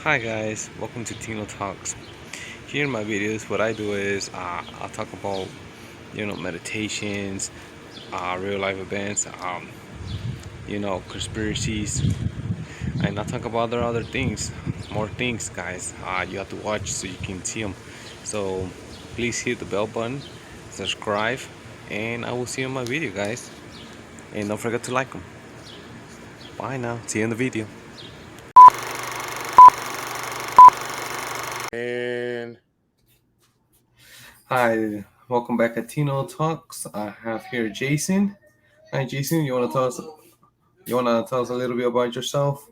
Hi guys, welcome to Tino Talks. Here in my videos, what I do is I'll talk about meditations, real life events, conspiracies, and I'll talk about other things, more things, guys. You have to watch so you can see them. So please hit the bell button, subscribe, and I will see you in my video, guys. And don't forget to like them. Bye now. See you in the video. And Hi, welcome back at Tino Talks. I have here Jason. Hi, Jason. You wanna tell us a little bit about yourself?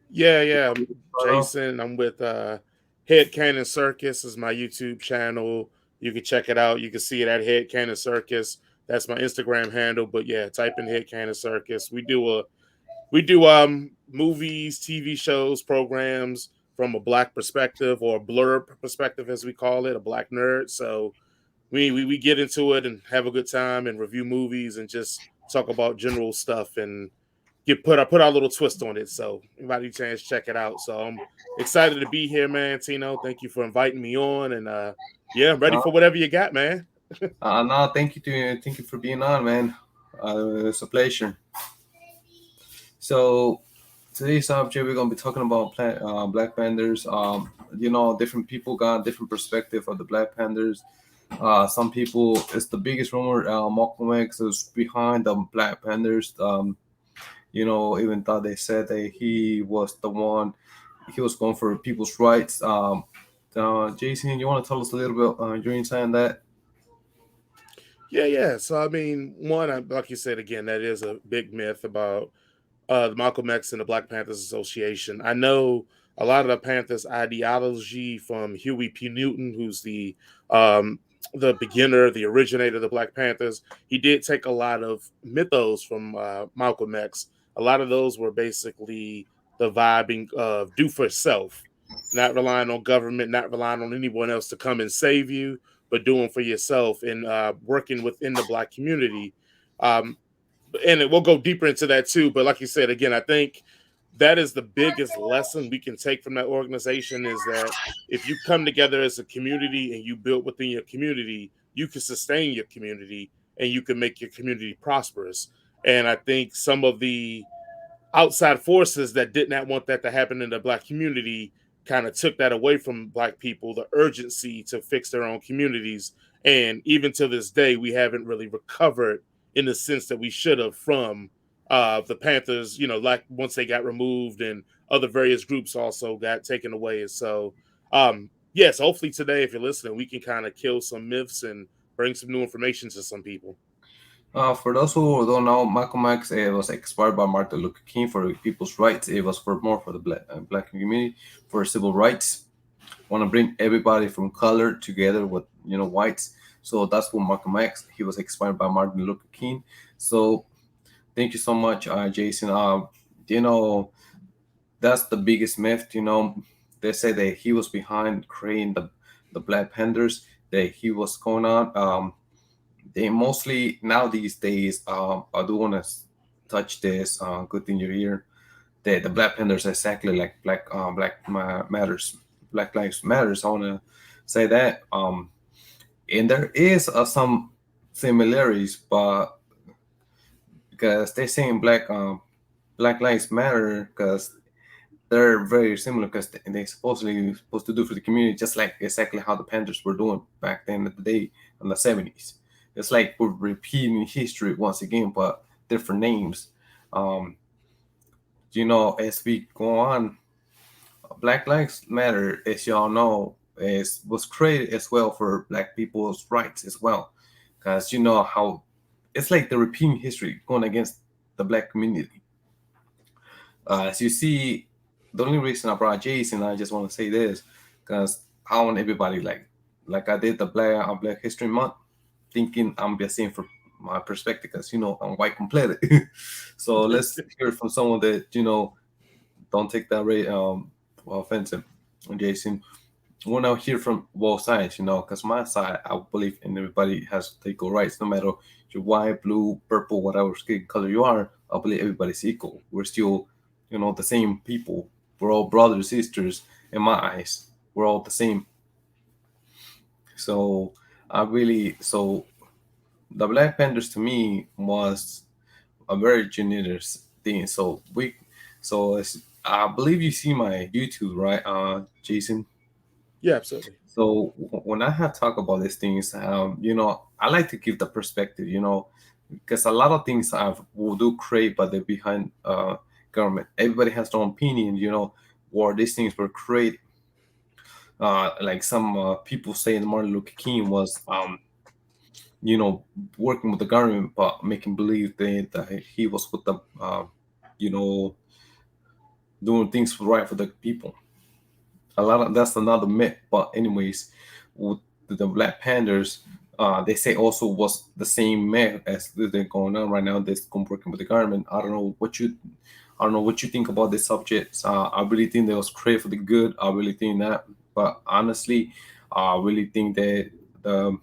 yeah, Before we I'm start off? Jason. I'm with Head Cannon Circus is my YouTube channel. You can check it out. You can see it at Head Cannon Circus. That's my Instagram handle. But yeah, type in Head Cannon Circus. We do movies, TV shows, programs from a black perspective or a blurb perspective as we call it, a black nerd. So we get into it and have a good time and review movies and just talk about general stuff and I put our little twist on it. So anybody chance check it out. So I'm excited to be here, man. Tino, thank you for inviting me on, and yeah, I'm ready No, for whatever you got, man. no, thank you for being on, man. It's a pleasure. So today's subject we're gonna be talking about Black Panthers. Different people got different perspective of the Black Panthers. Some people, it's the biggest rumor. Malcolm X is behind the Black Panthers. Even though they said that he was the one, he was going for people's rights. Jason, you want to tell us a little bit your insight on that? Yeah. So I mean, like you said again, that is a big myth about the Malcolm X and the Black Panthers Association. I know a lot of the Panthers ideology from Huey P. Newton, who's um, the beginner, the originator of the Black Panthers. He did take a lot of mythos from Malcolm X. A lot of those were basically the vibing of do for self, not relying on government, not relying on anyone else to come and save you, but doing for yourself and working within the Black community. Um, and we'll go deeper into that too. But like you said, again, I think that is the biggest lesson we can take from that organization is that if you come together as a community and you build within your community, you can sustain your community and you can make your community prosperous. And I think some of the outside forces that did not want that to happen in the black community kind of took that away from black people, the urgency to fix their own communities. And even to this day, we haven't really recovered in the sense that we should have from the Panthers, like once they got removed and other various groups also got taken away. And so, yes, hopefully today, if you're listening, we can kind of kill some myths and bring some new information to some people. For those who don't know, Malcolm X was inspired by Martin Luther King for people's rights. It was for more for the black community for civil rights. Want to bring everybody from color together with whites. So that's what Malcolm X. He was inspired by Martin Luther King. So thank you so much, Jason. You know that's the biggest myth. They say that he was behind creating the Black Panthers. That he was going on. They mostly now these days. I do want to touch this. Good thing you're here. The Black Panthers are exactly like Matters, Black Lives Matters. I want to say that. And there is some similarities, but because they're saying Black Lives Matter because they're very similar because they supposedly supposed to do for the community just like exactly how the Panthers were doing back then in the day in the 70s. It's like we're repeating history once again, but different names. Um, as we go on, Black Lives Matter, as y'all know, is was created as well for Black people's rights as well, because you know how it's like the repeating history going against the Black community. As you see, the only reason I brought Jason, I just want to say this, because I want everybody like I did the Black History Month, thinking I'm just saying from my perspective, because I'm white completed. So let's hear from someone that don't take that offensive, Jason. We want to hear from both sides, because my side, I believe in everybody has equal rights, no matter you're white, blue, purple, whatever skin color you are. I believe everybody's equal. We're still, the same people. We're all brothers, sisters. In my eyes, we're all the same. So so the Black Panthers to me was a very generous thing. I believe you see my YouTube, right, Jason? Yeah, absolutely. So when I have talk about these things, I like to give the perspective, because a lot of things I will do create, but they're behind government. Everybody has their own opinion, where these things were created. Like some people say Martin Luther King was, you know, working with the government, but making believe that he was with the, you know, doing things right for the people. A lot of that's another myth. But anyways, with the Black Panthers, they say also was the same myth as they're going on right now. They're working with the government. I don't know what you think about this subject. I really think that was created for the good. I really think that, but honestly, I really think that the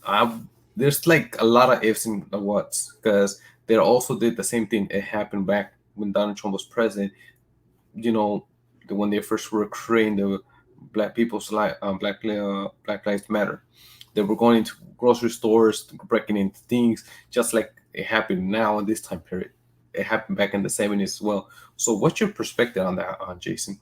I there's like a lot of ifs and whats because they also did the same thing. It happened back when Donald Trump was president. You know, when they first were creating the Black People's Black Lives Matter, they were going into grocery stores, breaking into things, just like it happened now in this time period. It happened back in the '70s as well. So, what's your perspective on that, Jason?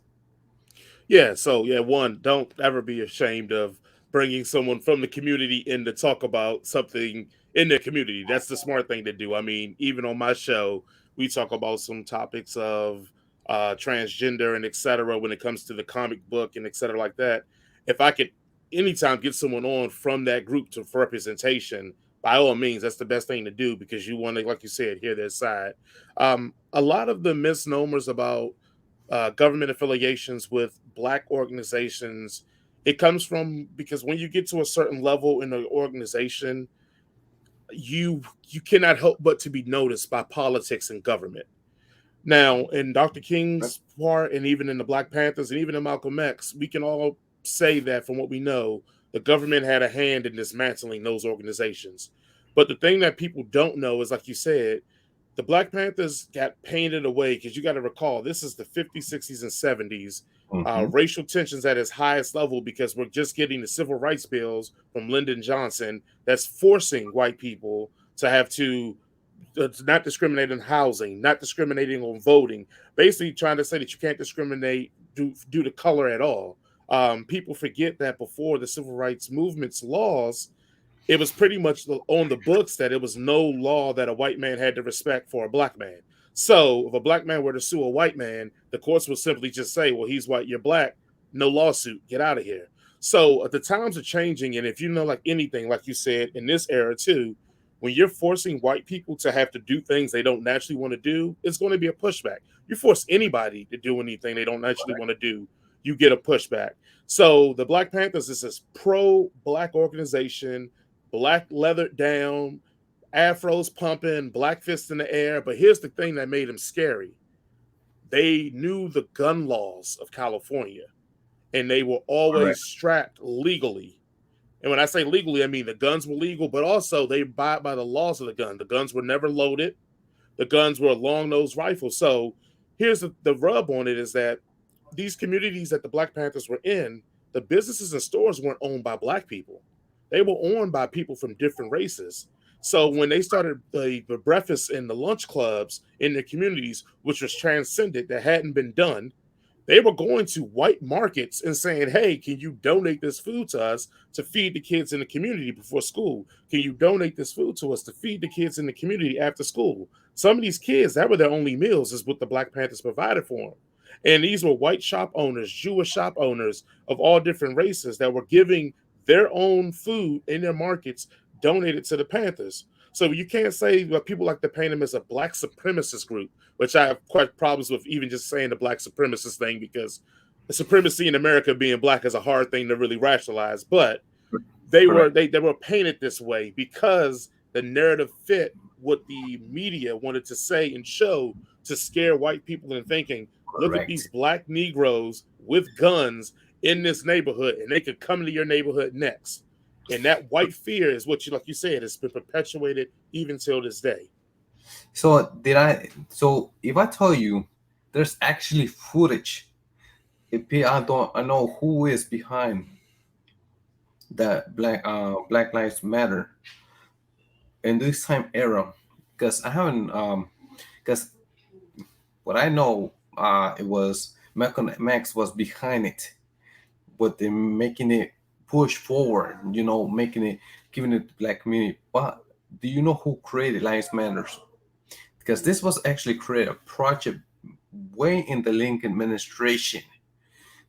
Yeah, so yeah, one, don't ever be ashamed of bringing someone from the community in to talk about something in their community. That's the smart thing to do. I mean, even on my show, we talk about some topics of transgender and etc. when it comes to the comic book and etc. like that. If I could anytime get someone on from that group to for representation, by all means, that's the best thing to do because you want to, like you said, hear their side. A lot of the misnomers about government affiliations with black organizations, it comes from because when you get to a certain level in the organization, you cannot help but to be noticed by politics and government. Now, in Dr. Right. King's part, and even in the Black Panthers, and even in Malcolm X, we can all say that from what we know, the government had a hand in dismantling those organizations. But the thing that people don't know is, like you said, the Black Panthers got painted away because you got to recall this is the 50s, 60s, and 70s. Mm-hmm. Racial tensions at its highest level because we're just getting the civil rights bills from Lyndon Johnson that's forcing white people to have to not discriminate in housing, not discriminating on voting, basically trying to say that you can't discriminate due to color at all. People forget that before the civil rights movement's laws, it was pretty much on the books that it was no law that a white man had to respect for a black man. So if a black man were to sue a white man, the courts would simply just say, well, he's white, you're black, no lawsuit, get out of here. So the times are changing. And if you know, like anything, like you said, in this era too, when you're forcing white people to have to do things they don't naturally want to do, it's going to be a pushback. You force anybody to do anything they don't naturally want to do, you get a pushback. So the Black Panthers is this pro black organization, black leathered down, afros pumping, black fists in the air. But here's the thing that made them scary: they knew the gun laws of California, and they were always Correct. strapped legally. And when I say legally, I mean the guns were legal, but also they abide by the laws of the gun. The guns were never loaded. The guns were long nosed rifles. So here's the rub on it is that these communities that the Black Panthers were in, the businesses and stores weren't owned by black people. They were owned by people from different races. So when they started the breakfast and the lunch clubs in their communities, which was transcendent, that hadn't been done, they were going to white markets and saying, hey, can you donate this food to us to feed the kids in the community before school? Can you donate this food to us to feed the kids in the community after school? Some of these kids, that were their only meals, is what the Black Panthers provided for them. And these were white shop owners, Jewish shop owners of all different races that were giving their own food in their markets donated to the Panthers. So you can't say that people like to paint them as a black supremacist group, which I have quite problems with even just saying the black supremacist thing because the supremacy in America being black is a hard thing to really rationalize. But Correct. they were painted this way because the narrative fit what the media wanted to say and show to scare white people into thinking, look at these Correct. black Negroes with guns in this neighborhood and they could come into your neighborhood next. And that white fear is what you, like you said, has been perpetuated even till this day. So did I? So if I tell you, There's actually footage. I know who is behind that Black Lives Matter in this time era, because I haven't because what I know, it was Malcolm X was behind it, but they're making it push forward, making it, giving it to the black community. But do you know who created Lives Matters? Because this was actually created a project way in the Lincoln administration.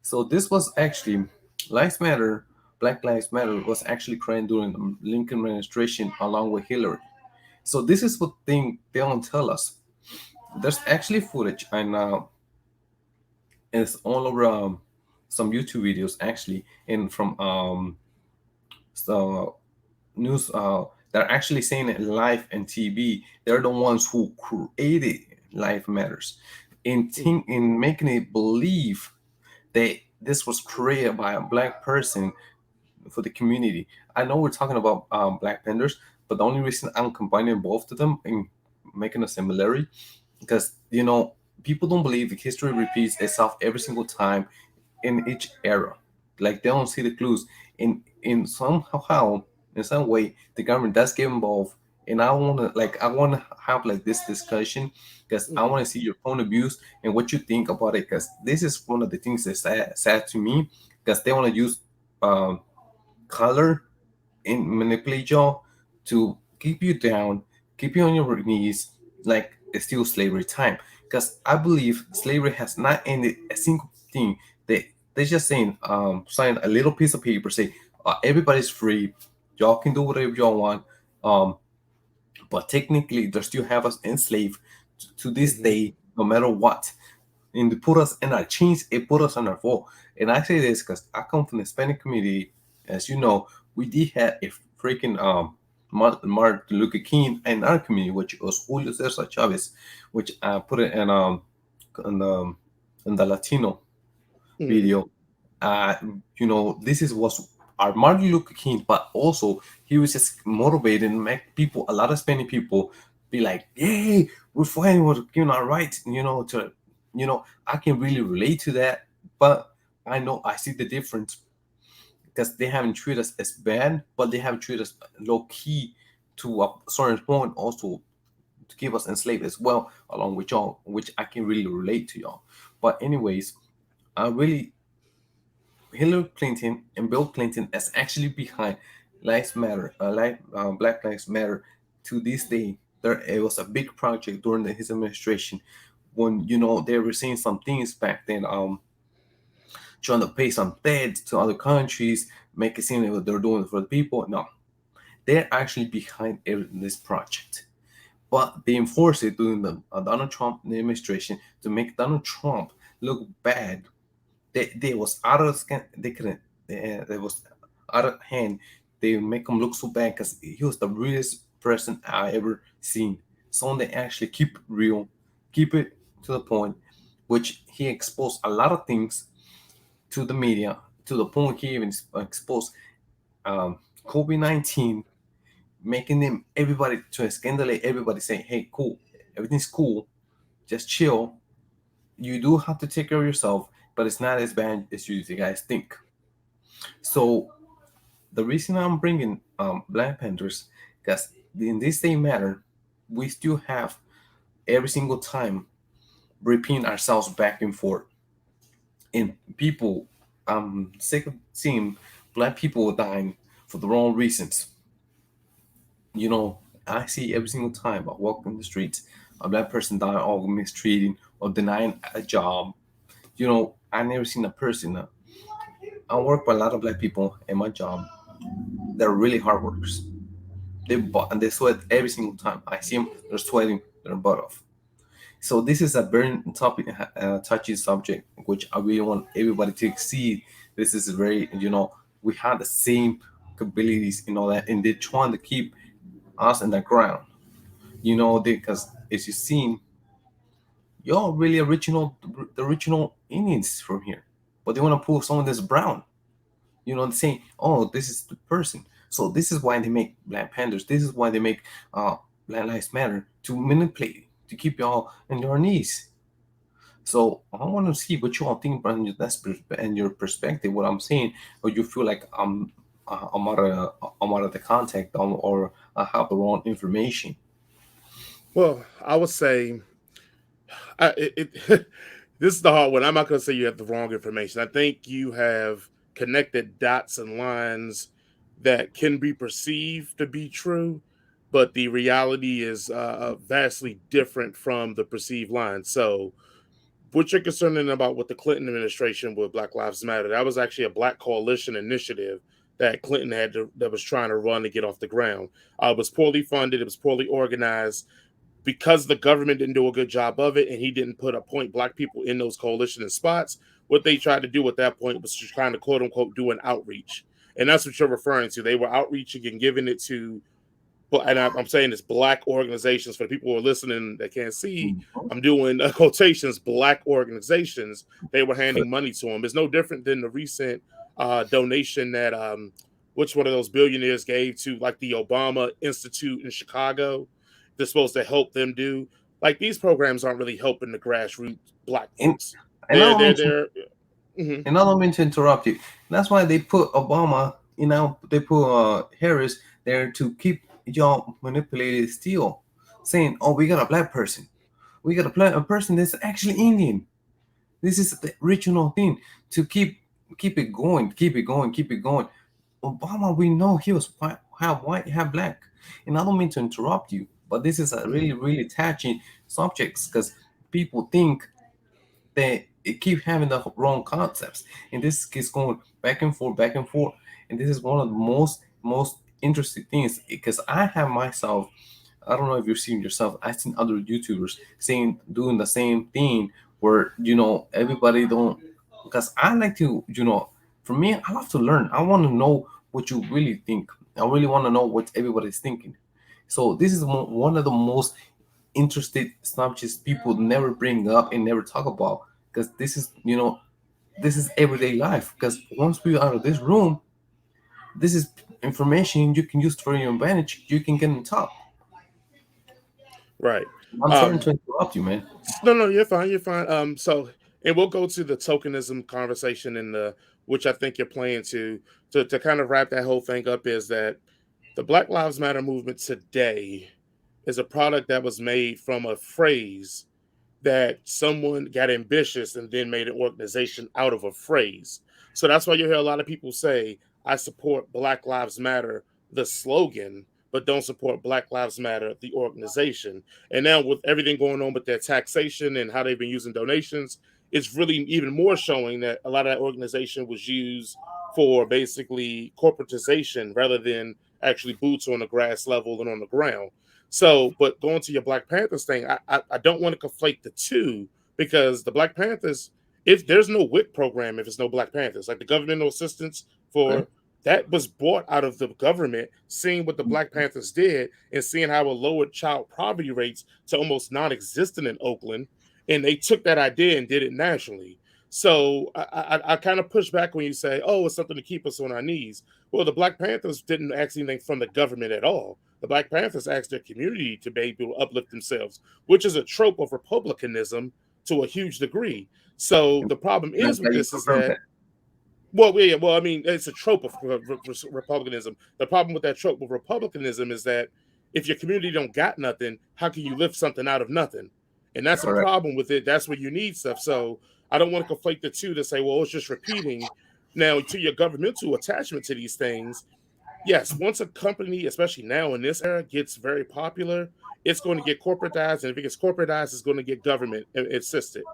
So this was actually Lives Matter, Black Lives Matter was actually created during the Lincoln administration along with Hillary. So this is what they don't tell us. There's actually footage, and it's all over some YouTube videos actually, and from so news they're actually saying it live and TV. They're the ones who created Life Matters, in making it believe that this was created by a black person for the community. I know we're talking about Black Panthers, but the only reason I'm combining both of them and making a similarity, because people don't believe history repeats itself every single time in each era. Like they don't see the clues. In somehow, in some way, the government does get involved. And I wanna have like this discussion because I Mm-hmm. want to see your point of views and what you think about it. Because this is one of the things that's sad to me, because they want to use um, color and manipulate y'all to keep you down, keep you on your knees, like it's still slavery time. Because I believe slavery has not ended a single thing. They're just saying, sign a little piece of paper, say everybody's free, y'all can do whatever y'all want. Um, but technically, they still have us enslaved to this Mm-hmm. day, no matter what. And to put us in our chains, it put us on our fall. And I say this because I come from the Hispanic community. As you know, we did have a freaking Martin Luther King in our community, which was Julio Cesar Chavez, which I put it in the in the Latino Mm-hmm. video. This is was our Martin Luther King, but also he was just motivated and make people, a lot of Spanish people, be like, "Yay, we're fighting for our rights." I can really relate to that, but I know I see the difference because they haven't treated us as bad, but they have treated us low key to a certain point, also to keep us enslaved as well, along with y'all, which I can really relate to y'all. But anyways, I really Hillary Clinton and Bill Clinton is actually behind Black Lives Matter to this day. There it was a big project during his administration when they were saying some things back then, trying to pay some debt to other countries, make it seem like they're doing it for the people. No, they're actually behind this project. But they enforced it during the Donald Trump administration to make Donald Trump look bad. They was out of scan. They couldn't. They was out of hand. They make him look so bad because he was the realest person I ever seen. Someone that actually keep it real, keep it to the point, which he exposed a lot of things to the media to the point he even exposed COVID-19, making them everybody to scandalate everybody, saying, "Hey, cool, everything's cool, just chill. You do have to take care of yourself, but it's not as bad as you guys think." So the reason I'm bringing Black Panthers, because in this same matter, we still have every single time repeating ourselves back and forth. And people, I'm sick of seeing black people dying for the wrong reasons. You know, I see every single time I walk in the streets a black person dying or mistreating or denying a job. I never seen a person. I work with a lot of black people in my job. They're really hard workers. And they sweat every single time. I see them, they're sweating their butt off. So this is a very topic, touchy subject, which I really want everybody to see. This is very, we have the same abilities and all that, and they're trying to keep us in the ground. Because as you've seen, y'all really the original Indians from here, but they want to pull someone that's brown. They're saying, "Oh, this is the person." So this is why they make Black Panthers. This is why they make Black Lives Matter, to manipulate, to keep y'all on your knees. So I want to see what you all think and and your perspective. What I'm saying, or you feel like I'm out of the contact, or I have the wrong information. Well, I would say this is the hard one. I'm not going to say you have the wrong information. I think you have connected dots and lines that can be perceived to be true, but the reality is vastly different from the perceived line. So, what you're concerning about with the Clinton administration with Black Lives Matter, that was actually a Black coalition initiative that Clinton that was trying to run to get off the ground. It was poorly funded. It was poorly organized because the government didn't do a good job of it and he didn't appoint black people in those coalition and spots. What they tried to do at that point was just trying to quote unquote do an outreach. And that's what you're referring to. They were outreaching and giving it to, and I'm saying it's black organizations for the people who are listening that can't see. Mhm. I'm doing quotations, black organizations. They were Correct. handing money to them. It's no different than the recent donation that which one of those billionaires gave to like the Obama Institute in Chicago. They're supposed to help them do. Like these programs aren't really helping the grassroots black And folks. and I They're don't they're mean to they're. Mhm. and I don't mean to interrupt you. That's why they put Obama, they put Harris there to keep y'all manipulated still, saying, "Oh, we got a black person. We got a person that's actually Indian. This is the original thing to keep it going, keep it going, keep it going." Obama, we know he was half white, half black, and I don't mean to interrupt you, but this is a Mhm. really, really touching subjects because people think they it keep having the wrong concepts, and this keeps going back and forth, and this is one of the most interesting things because I have myself. I don't know if you've seen yourself. I've seen other YouTubers saying doing the same thing where everybody don't because I like to for me I love to learn. I want to know what you really think. I really want to know what everybody's thinking. So this is one of the most interested subjects people never bring up and never talk about because this is everyday life because once we are out of this room, this is information you can use for your advantage. You can get on top. Right. I'm sorry Um, to interrupt you, man. No, no, you're fine. You're fine. And we'll go to the tokenism conversation in the which I think you're playing to kind of wrap that whole thing up is that the Black Lives Matter movement today is a product that was made from a phrase that someone got ambitious and then made an organization out of a phrase. So that's why you hear a lot of people say, I support Black Lives Matter, the slogan, but don't support Black Lives Matter, the organization. And now with everything going on with their taxation and how they've been using donations, it's really even more showing that a lot of that organization was used for basically corporatization rather than actually boots on the grass level and on the ground. So, but going to your Black Panthers thing, I don't want to conflate the two because the Black Panthers, if there's no WIC program, if it's no Black Panthers, like the governmental assistance Okay? for that was bought out of the government, seeing what the Black Panthers did and seeing how it lowered child poverty rates to almost non-existent in Oakland, and they took that idea and did it nationally. So I kind of push back when you say, "Oh, it's something to keep us on our knees." Well, the Black Panthers didn't ask anything from the government at all. The Black Panthers asked their community to be able to uplift themselves, which is a trope of republicanism to a huge degree. So the problem Nice is with that you this is confirmed that that. well, I mean, it's a trope of republicanism. The problem with that trope of republicanism is that if your community don't got nothing, how can you lift something out of nothing? And that's a Correct. problem with it. That's where you need stuff. So I don't want to conflate the two to say, well, it's just repeating. Now, to your governmental attachment to these things, yes, once a company, especially now in this era, gets very popular, it's going to get corporatized, and if it gets corporatized, it's going to get government assisted.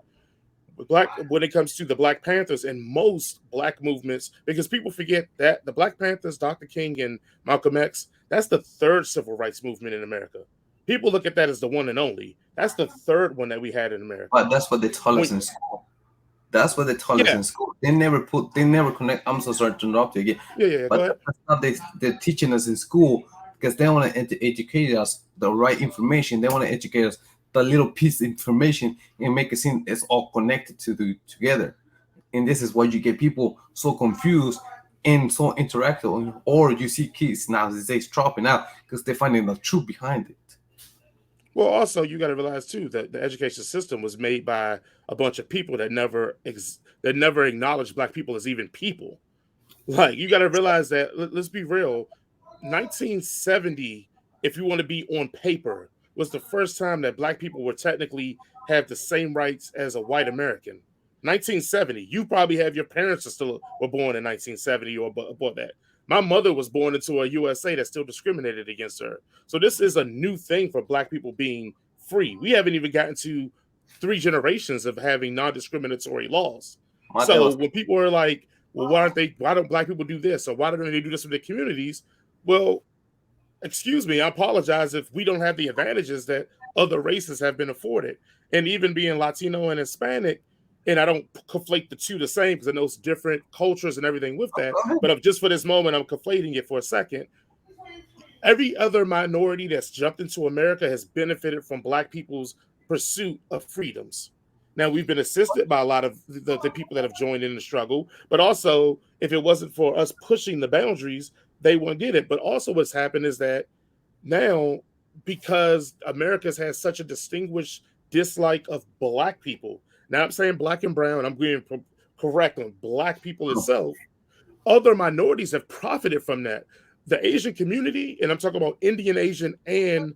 Black when it comes to the Black Panthers and most Black movements, because people forget that the Black Panthers, Dr. King and Malcolm X, that's the third civil rights movement in America. People look at that as the one and only. That's the third one that we had in America. But that's what they taught us When in school. That's what they taught us yeah, in school. They never connect. I'm so sorry to interrupt you again, yeah, go but ahead. that's not they're teaching us in school because they want to educate us the right information. They want to educate us the little piece of information and make it seem it's all connected to the together. And this is why you get people so confused and so interactive, or you see kids now these days dropping out because they're finding the truth behind it. Well, also you got to realize too that the education system was made by a bunch of people that never acknowledged black people as even people. Like you got to realize that. Let's be real. 1970, if you want to be on paper, was the first time that black people were technically have the same rights as a white American. 1970. You probably have your parents are still were born in 1970 or above that. My mother was born into a USA that still discriminated against her. So this is a new thing for black people being free. We haven't even gotten to 3 generations of having non-discriminatory laws. So Mateos. when people are like, well, why don't black people do this? Or why don't they do this with their communities? Well, excuse me, I apologize if we don't have the advantages that other races have been afforded. And even being Latino and Hispanic, and I don't conflate the two the same because I know it's different cultures and everything with that. Go ahead. But just for this moment, I'm conflating it for a second. Every other minority that's jumped into America has benefited from black people's pursuit of freedoms. Now we've been assisted by a lot of the people that have joined in the struggle, but also if it wasn't for us pushing the boundaries, they wouldn't get it. But also what's happened is that now, because America's has such a distinguished dislike of black people, now I'm saying black and brown, I'm being correct on black people itself, other minorities have profited from that. The Asian community, and I'm talking about Indian Asian and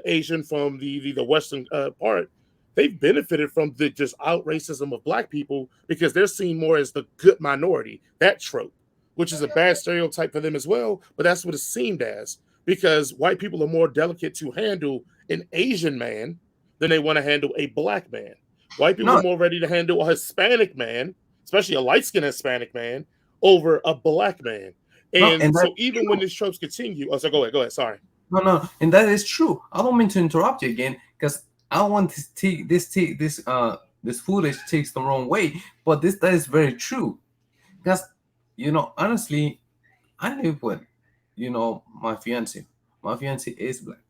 Asian from the Western part, they've benefited from the just out racism of black people because they're seen more as the good minority. That trope, which is a bad stereotype for them as well, but that's what it's seemed as because white people are more delicate to handle an Asian man than they want to handle a black man. White people are No, more ready to handle a Hispanic man, especially a light skinned Hispanic man, over a black man. no, And and that's so even when true. these tropes continue, oh, so go ahead. Sorry. No, no, and that is true. I don't mean to interrupt you again because I don't want to take this footage takes the wrong way, but this that is very true. Because honestly, I live with my fiance. My fiance is black,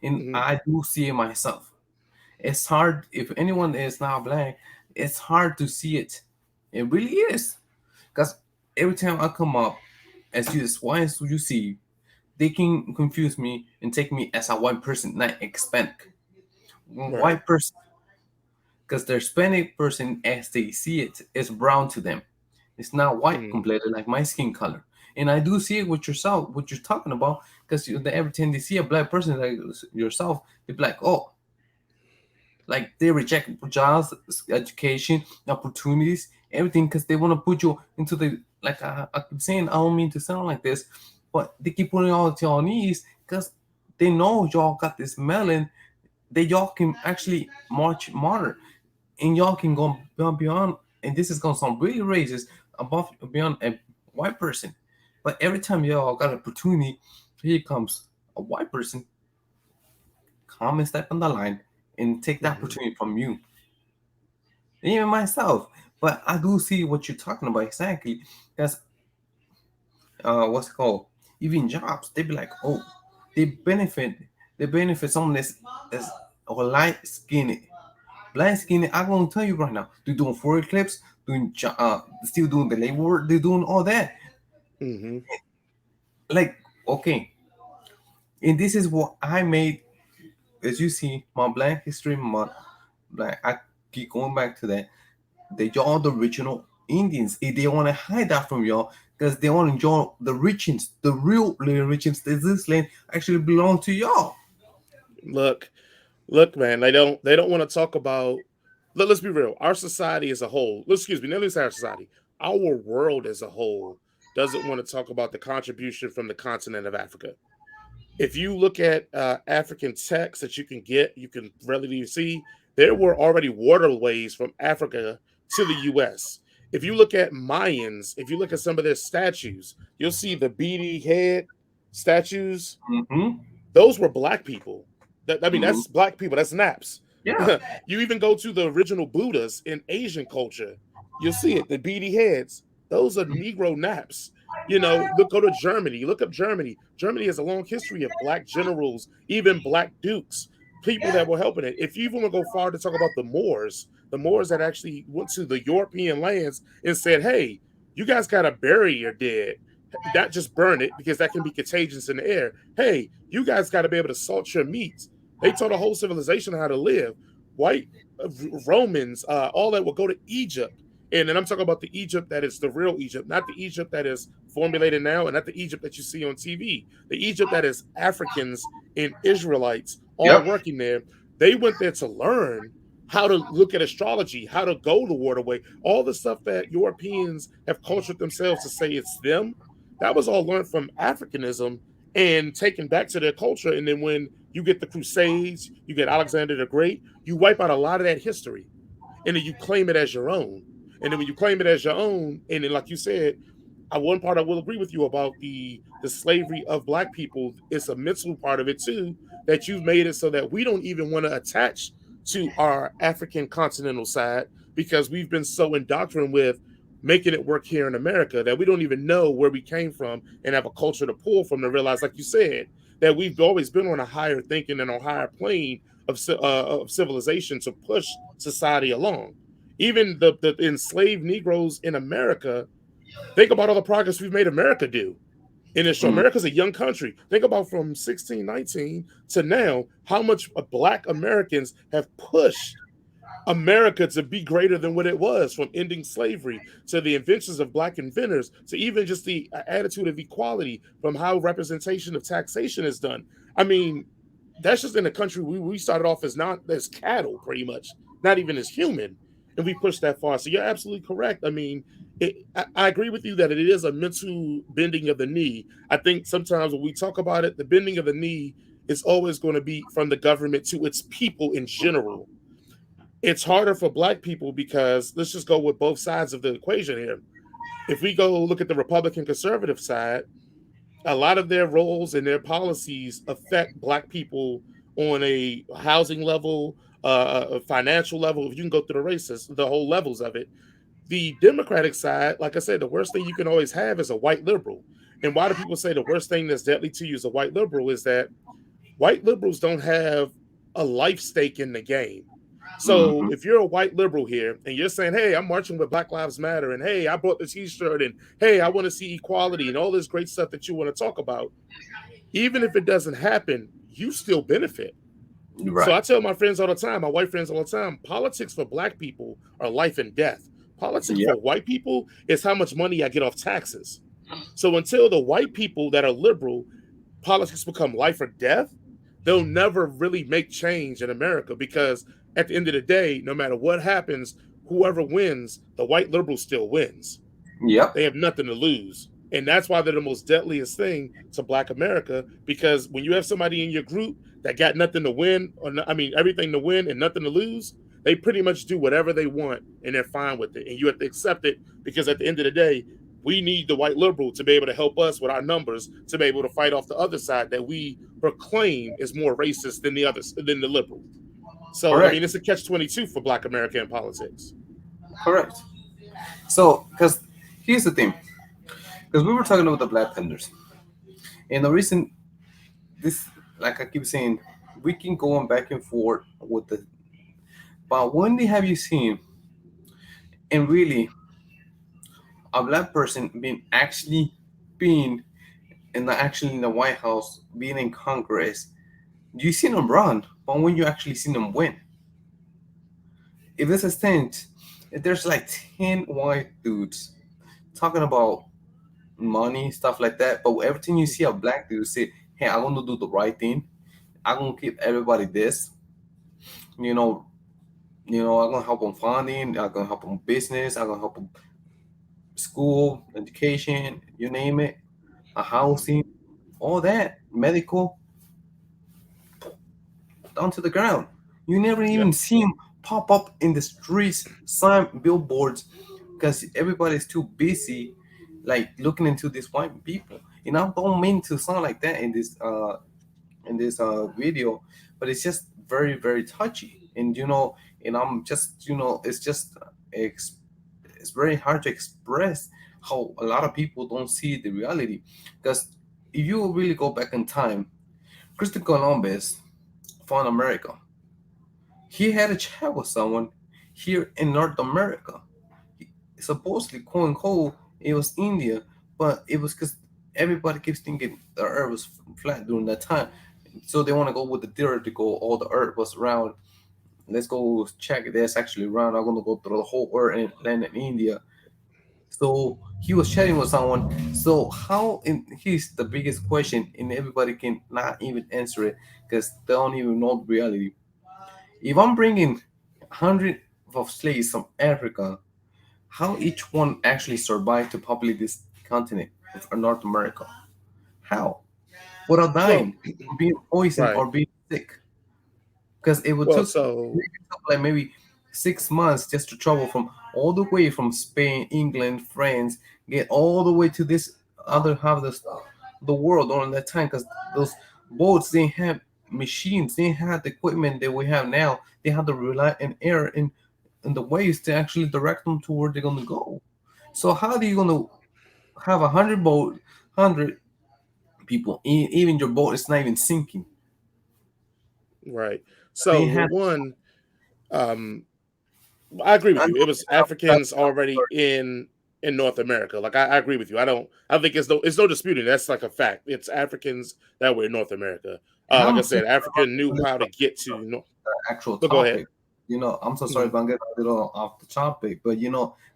and Hmm. I do see it myself. It's hard if anyone is not black. It's hard to see it. It really is because every time I come up as you, as white as you see, they can confuse me and take me as a white person, not Hispanic. Right. White person, because the Hispanic person, as they see it, is brown to them. It's not white Hmm. completely like my skin color. And I do see it with yourself, what you're talking about, because every time they see a black person like yourself, they're like, oh, like they reject jobs, education, opportunities, everything, because they want to put you into the like I keep saying. I don't mean to sound like this, but they keep putting y'all to your knees because they know y'all got this melon that y'all can actually march modern and y'all can go beyond. And this is gonna sound really racist above beyond a white person, but every time y'all got an opportunity, here comes a white person, come and step on the line and take that Hmm. opportunity from you, even myself. But I do see what you're talking about exactly. That's what's it called? Even jobs, they be like, oh, they benefit. They benefit someone that's or light skinned. Light skinned. I'm gonna tell you right now. They're doing foreign clips, still doing the labor work. They're doing all that. Hmm. Like, okay, and this is what I made. As you see, my Black History Month. Like I keep going back to that. They y'all the original Indians. If they want to hide that from y'all because they want to enjoy the riches, the real riches that this land actually belong to y'all. Look, look, man. They don't want to talk about. Let's be real. Our society as a whole. Excuse me. Not just our society. Our world as a whole doesn't want to talk about the contribution from the continent of Africa. If you look at African texts that you can readily see, there were already waterways from Africa to the US. If you look at Mayans, if you look at some of their statues, you'll see the beady head statues. Mm-hmm. Those were black people. I mean, Mm-hmm. that's black people. That's Naps. Yeah. You even go to the original Buddhas in Asian culture, you'll see it. The beady heads. Those are Negro Naps. Go to Germany. Look up Germany. Germany has a long history of black generals, even black dukes, people that were helping it. If you even want to go far to talk about the Moors that actually went to the European lands and said, "Hey, you guys got to bury your dead, not just burn it because that can be contagious in the air. Hey, you guys got to be able to salt your meats. They taught a whole civilization how to live. White Romans, all that would go to Egypt. And then I'm talking about the Egypt that is the real Egypt, not the Egypt that is formulated now, and not the Egypt that you see on TV. The Egypt that is Africans and Israelites all Yep. working there. They went there to learn how to look at astrology, how to go the waterway, all the stuff that Europeans have cultured themselves to say it's them. That was all learned from Africanism and taken back to their culture. And then when you get the Crusades, you get Alexander the Great, you wipe out a lot of that history and then you claim it as your own. And then when you claim it as your own, and then like you said, one part I will agree with you about the slavery of black people. It's a mental part of it too, that you've made it so that we don't even want to attach to our African continental side because we've been so indoctrined with making it work here in America that we don't even know where we came from and have a culture to pull from to realize, like you said, that we've always been on a higher thinking and on a higher plane of civilization to push society along. Even the enslaved Negroes in America, think about all the progress we've made America do. And it's Mm, America's a young country. Think about from 1619 to now, how much black Americans have pushed America to be greater than what it was, from ending slavery to the inventions of black inventors to even just the attitude of equality, from how representation of taxation is done. I mean, that's just in a country we started off as not as cattle, pretty much, not even as human, and we pushed that far. So you're absolutely correct. I mean, I agree with you that it is a mental bending of the knee. I think sometimes when we talk about it, the bending of the knee is always going to be from the government to its people in general. It's harder for black people because let's just go with both sides of the equation here. If we go look at the Republican conservative side, a lot of their roles and their policies affect black people on a housing level, a financial level. If you can go through the races, the whole levels of it. The Democratic side, like I said, the worst thing you can always have is a white liberal. And why do people say the worst thing that's deadly to you is a white liberal? Is that white liberals don't have a life stake in the game. So mhm. if you're a white liberal here and you're saying, hey, I'm marching with Black Lives Matter, and hey, I bought the t-shirt, and hey, I want to see equality and all this great stuff that you want to talk about, even if it doesn't happen, you still benefit. So Right. I tell my friends all the time, my white friends all the time, politics for black people are life and death. Politics Yep. for white people is how much money I get off taxes. So until the white people that are liberal, politics become life or death, they'll never really make change in America because at the end of the day, no matter what happens, whoever wins, the white liberal still wins. Yep. They have nothing to lose. And that's why they're the most deadliest thing to black America, because when you have somebody in your group that got nothing to win, or I mean everything to win and nothing to lose, they pretty much do whatever they want and they're fine with it. And you have to accept it because at the end of the day, we need the white liberal to be able to help us with our numbers to be able to fight off the other side that we proclaim is more racist than the others than the liberal. So I Correct. mean it's a catch-22 for black American politics. Correct. So, because here's the thing, because we were talking about the Black Panthers, and the reason this, like I keep saying, we can go on back and forth with the. But when have you seen, and really, a black person being actually in the White House, being in Congress? You seen them run, but when you actually seen them win, if there's a stint, if there's like 10 white dudes talking about money, stuff like that, but everything you see a black dude say, hey, I'm gonna do the right thing. I'm gonna keep everybody this, you know, I'm gonna help them funding, I'm gonna help them business, I'm gonna help them school, education, you name it, a Mhm. housing, all that, medical, down to the ground. You never Yep. even see them pop up in the streets, sign billboards, because everybody's too busy, like looking into these white people. And I don't mean to sound like that in this video, but it's just very very touchy. And and I'm just it's just ex- it's very hard to express how a lot of people don't see the reality. Because if you really go back in time, Christopher Columbus found America. He had a chat with someone here in North America. Supposedly, quote unquote, it was India, but it was because everybody keeps thinking the earth was flat during that time. So they want to go with the theoretical. All the earth was round. Let's go check it. That's actually round. I'm gonna go through the whole earth and land in India. So he was chatting with someone. So how? In here's the biggest question, and everybody can not even answer it because they don't even know the reality. If I'm bringing 100 of slaves from Africa, how each one actually survived to populate this continent of North America? How? Without Well, dying, or being poisoned, right. or being sick? Because it would Well, took so maybe took like maybe 6 months just to travel from all the way from Spain, England, France, get all the way to this other half of the world during that time. Because those boats didn't have machines, they didn't have the equipment that we have now. They had to rely on air and the waves to actually direct them to where they're gonna go. So how are you gonna have 100 people? Even your boat is not even sinking. right. They So well, had one, um, I agree with I know you. It was Africans already in North America. Like I agree with you. I don't think it's no disputing. That's like a fact. It's Africans that were in North America. Like I I'm so said, African knew how to get to. No, actual but go ahead. topic. I'm so sorry Mhm. if I'm getting a little off the topic, but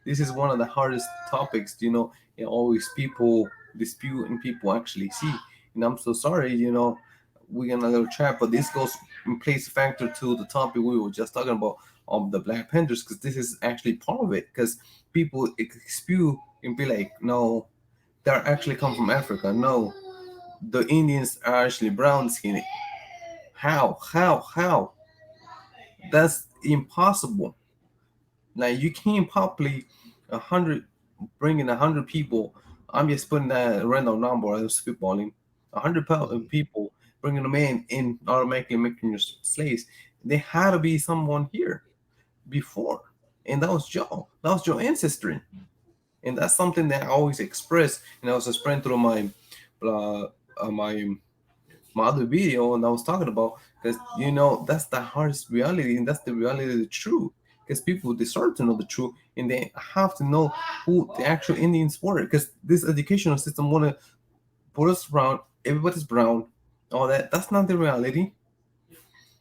this is one of the hardest topics. And always people dispute and people actually see. And I'm so sorry. We're in a little trap, but this goes in place factor to the topic we were just talking about the Black Panthers, because this is actually part of it. Because people dispute and be like, no, they're actually come from Africa. No, the Indians are actually brown skinned. How? How? That's impossible. Like you can't populate 100, bringing 100 people. I'm just putting that random number. I'm spitballing. 100 Mhm. people, bringing them in and automatically making your slaves. There had to be someone here before, and that was Joe. That was your ancestry, and that's something that I always express, and I was expressing through uh, my other video, and I was talking about, because that's the hardest reality, and that's the reality of the truth. Because people deserve to know the truth, and they have to know who the actual Indians were. Because this educational system want to put us around, everybody's brown, all that. That's not the reality.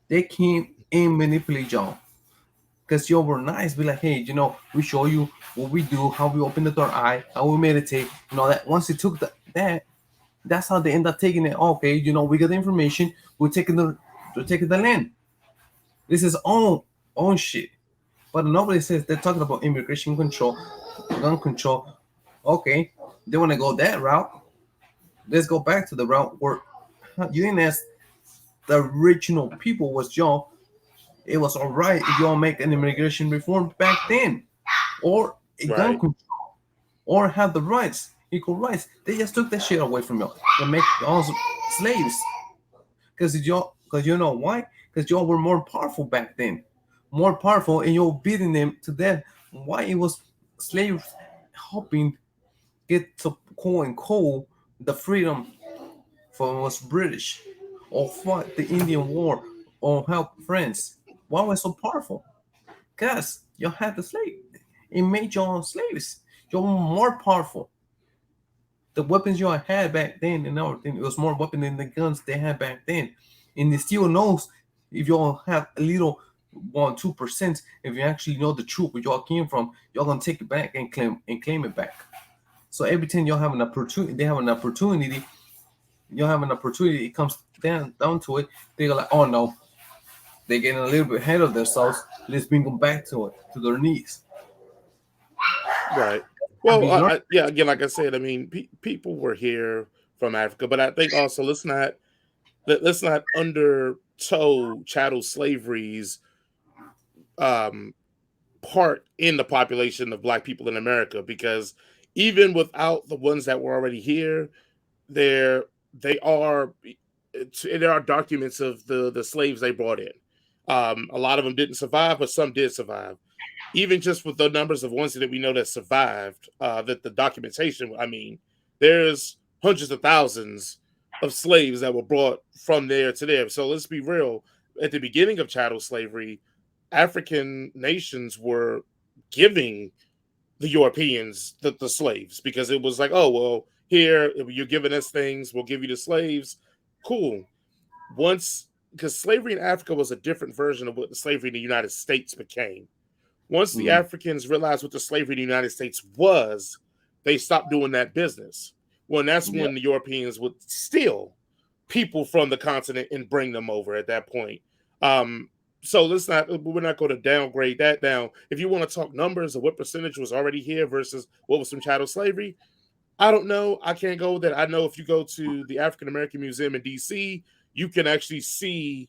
They came and manipulate y'all. Because y'all were nice, be like, hey, we show you what we do, how we open the third eye, how we meditate, and all that. Once you took that, that's how they end up taking it. Okay, we get the information. We're taking the land. This is own shit. But nobody says they're talking about immigration control, gun control. Okay, they want to go that route. Let's go back to the route where you didn't ask the original people was y'all. It was all right if y'all make an immigration reform back then, or a gun Right. control, or have the rights, equal rights. They just took that shit away from y'all and make y'all slaves. Because you know why? Because y'all were more powerful back then, more powerful, and you're beating them to death. Why it was slaves helping get to quote unquote the freedom from was British, or fight the Indian War, or help France. Why was so powerful? Because you had the slave. It made y'all slaves. You're more powerful. The weapons y'all had back then and everything, it was more weapon than the guns they had back then. And it still knows if y'all have a little 1-2%, if you actually know the truth where y'all came from, y'all gonna take it back and claim it back. So every time y'all have an opportunity, they have an opportunity, y'all have an opportunity, it comes down to it, they're like, oh no, they're getting a little bit ahead of themselves. Let's bring them back to it, to their knees. Right. And Well, be learned. yeah. Again, like I said, I mean, people were here from Africa, but I think also let's not undertow chattel slavery's um, part in the population of Black people in America, because even without the ones that were already here, there they are there are documents of the slaves they brought in. A lot of them didn't survive, but some did survive. Even just with the numbers of ones that we know that survived, that the documentation, I mean, there's hundreds of thousands of slaves that were brought from there to there. So let's be real. At the beginning of chattel slavery, African nations were giving the Europeans the slaves, because it was like, oh, well, here, you're giving us things, we'll give you the slaves. Cool. once, because slavery in Africa was a different version of what the slavery in the United States became. Once the Mm, Africans realized what the slavery in the United States was, they stopped doing that business. Well, and that's yeah. when the Europeans would steal people from the continent and bring them over at that point. Um, so we're not going to downgrade that down. If you want to talk numbers of what percentage was already here versus what was from chattel slavery, I don't know. I can't go with that. I know if you go to the African American Museum in DC, you can actually see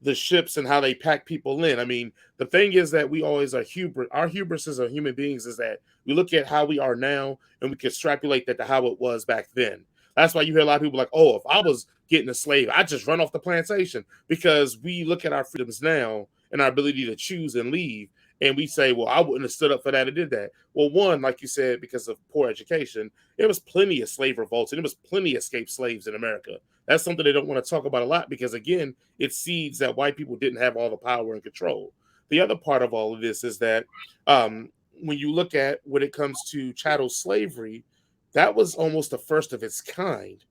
the ships and how they pack people in. I mean, the thing is that we always are hubris. Our hubris as human beings is that we look at how we are now and we can extrapolate that to how it was back then. That's why you hear a lot of people like, oh, if I was getting a slave, I'd just run off the plantation, because we look at our freedoms now and our ability to choose and leave. And we say, well, I wouldn't have stood up for that and did that. Well, one, like you said, because of poor education, there was plenty of slave revolts and there was plenty of escaped slaves in America. That's something they don't want to talk about a lot because, again, it seeds that white people didn't have all the power and control. The other part of all of this is that when you look at when it comes to chattel slavery, that was almost the first of its kind.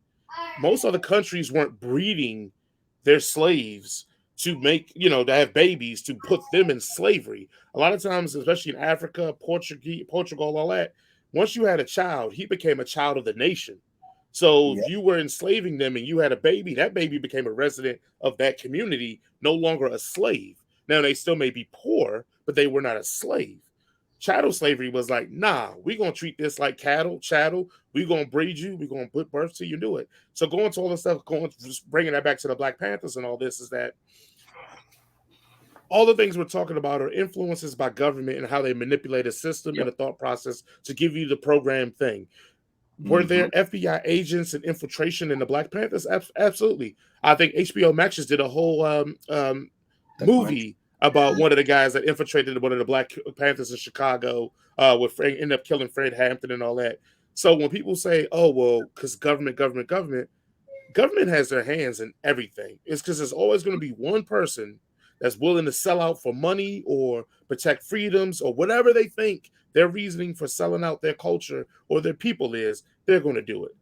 Most other countries weren't breeding their slaves to make, to have babies to put them in slavery. A lot of times, especially in Africa, Portugal, all that, once you had a child, he became a child of the nation. So Yeah. if you were enslaving them and you had a baby, that baby became a resident of that community, no longer a slave. Now they still may be poor, but they were not a slave. Chattel slavery was like, nah, we're gonna treat this like chattel. We're gonna breed you, we're gonna put birth to you, do it. So going to all this stuff, just bringing that back to the Black Panthers and all this, is that all the things we're talking about are influences by government and how they manipulate a system and Yep. a thought process to give you the program thing. Were Mm-hmm. there FBI agents and infiltration in the Black Panthers? Absolutely. I think HBO Max just did a whole Documentary. movie about one of the guys that infiltrated one of the Black Panthers in Chicago, with Frank, ended up killing Fred Hampton and all that. So when people say, "Oh well," because government has their hands in everything. It's because there's always going to be one person that's willing to sell out for money or protect freedoms or whatever they think their reasoning for selling out their culture or their people is. They're going to do it.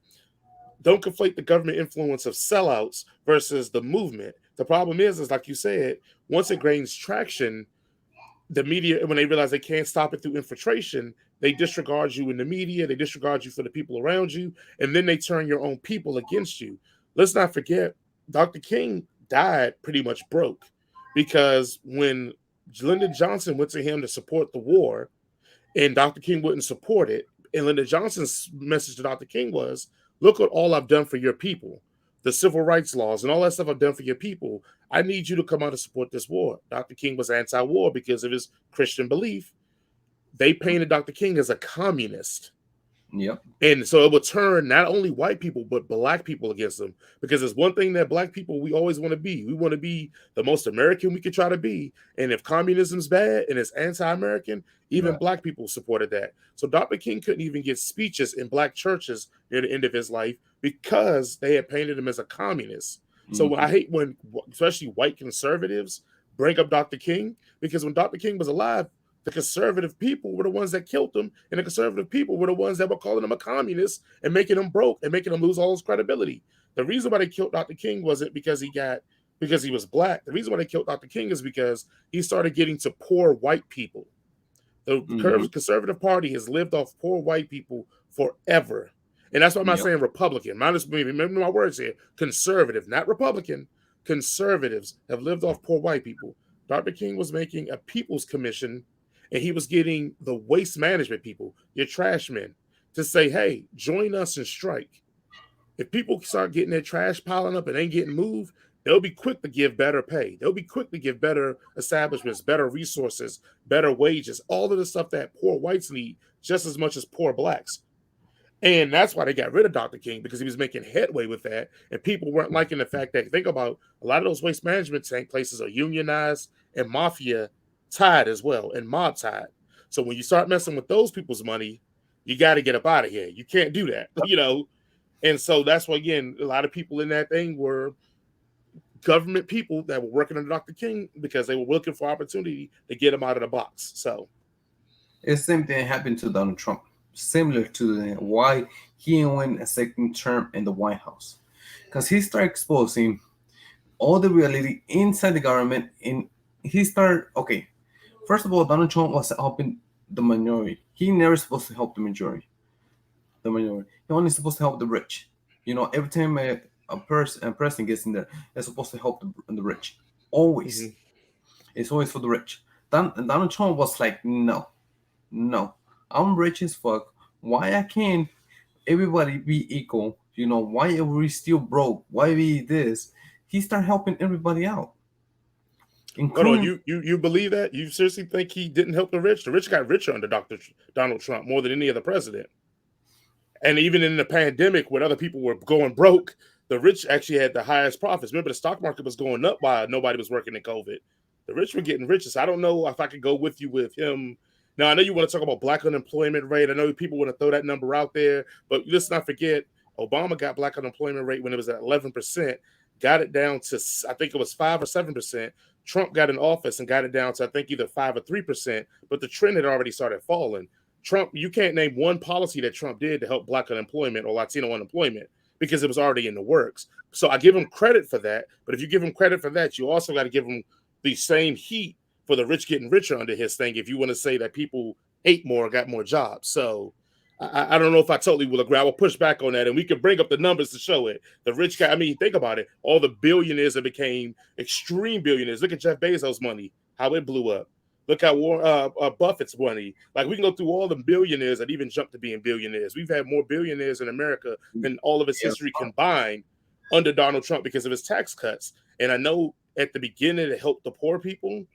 Don't conflate the government influence of sellouts versus the movement. The problem is like you said, once it gains traction, the media, when they realize they can't stop it through infiltration, they disregard you in the media, they disregard you for the people around you, and then they turn your own people against you. Let's not forget, Dr. King died pretty much broke because when Lyndon Johnson went to him to support the war, and Dr. King wouldn't support it. And Lyndon Johnson's message to Dr. King was, look what all I've done for your people, the civil rights laws and all that stuff I've done for your people. I need you to come out and support this war. Dr. King was anti-war because of his Christian belief. They painted Dr. King as a communist. Yep. And so it would turn not only white people, but black people against them. Because there's one thing that black people, we always want to be. We want to be the most American we could try to be. And if communism's bad and it's anti-American, even Yeah. black people supported that. So Dr. King couldn't even give speeches in black churches near the end of his life because they had painted him as a communist. So I Mm-hmm. hate when, especially white conservatives, bring up Dr. King, because when Dr. King was alive, the conservative people were the ones that killed him, and the conservative people were the ones that were calling him a communist and making him broke and making him lose all his credibility. The reason why they killed Dr. King wasn't because he was black. The reason why they killed Dr. King is because he started getting to poor white people. The Mm-hmm. conservative party has lived off poor white people forever. And that's why I'm not Yep. saying Republican. Remember my words here. Conservative, not Republican. Conservatives have lived off poor white people. Dr. King was making a people's commission, and he was getting the waste management people, your trash men, to say, hey, join us and strike. If people start getting their trash piling up and ain't getting moved, they'll be quick to give better pay. They'll be quick to give better establishments, better resources, better wages, all of the stuff that poor whites need just as much as poor blacks. And that's why they got rid of Dr. King, because he was making headway with that. And people weren't liking the fact that, think about, a lot of those waste management tank places are unionized and mafia tied as well, and mob tied. So when you start messing with those people's money, you got to get up out of here. You can't do that, And so that's why, again, a lot of people in that thing were government people that were working under Dr. King because they were looking for opportunity to get him out of the box. So, It's the same thing happened to Donald Trump, similar to why he didn't win a second term in the White House, because he started exposing all the reality inside the government. And he started, okay, first of all, Donald Trump was helping the minority. He never supposed to help the majority, the minority. He only supposed to help the rich. Every time a president gets in there, they're supposed to help the rich. Always. Hmm. It's always for the rich. Donald Trump was like, no, no, I'm rich as fuck. Why I can't everybody be equal? Why are we still broke? Why we this? He start helping everybody out, Hold on, including you believe that? You seriously think he didn't help the rich? The rich got richer under Donald Trump more than any other president. And even in the pandemic, when other people were going broke, the rich actually had the highest profits. Remember, the stock market was going up while nobody was working in COVID. The rich were getting richer. So I don't know if I could go with you with him. Now, I know you want to talk about black unemployment rate. I know people want to throw that number out there, but let's not forget Obama got black unemployment rate when it was at 11%, got it down to, I think it was 5 or 7%. Trump got in office and got it down to, I think, either 5 or 3%, but the trend had already started falling. Trump, you can't name one policy that Trump did to help black unemployment or Latino unemployment because it was already in the works. So I give him credit for that. But if you give him credit for that, you also got to give him the same heat for the rich getting richer under his thing if you want to say that people ate more, got more jobs. So I don't know if I totally will agree. I will push back on that, and we can bring up the numbers to show it. The rich guy, I mean, think about it. All the billionaires that became extreme billionaires. Look at Jeff Bezos' money, how it blew up. Look at Buffett's money. Like we can go through all the billionaires that even jumped to being billionaires. We've had more billionaires in America than all of its yeah, history combined under Donald Trump because of his tax cuts. And I know at the beginning it helped the poor people, of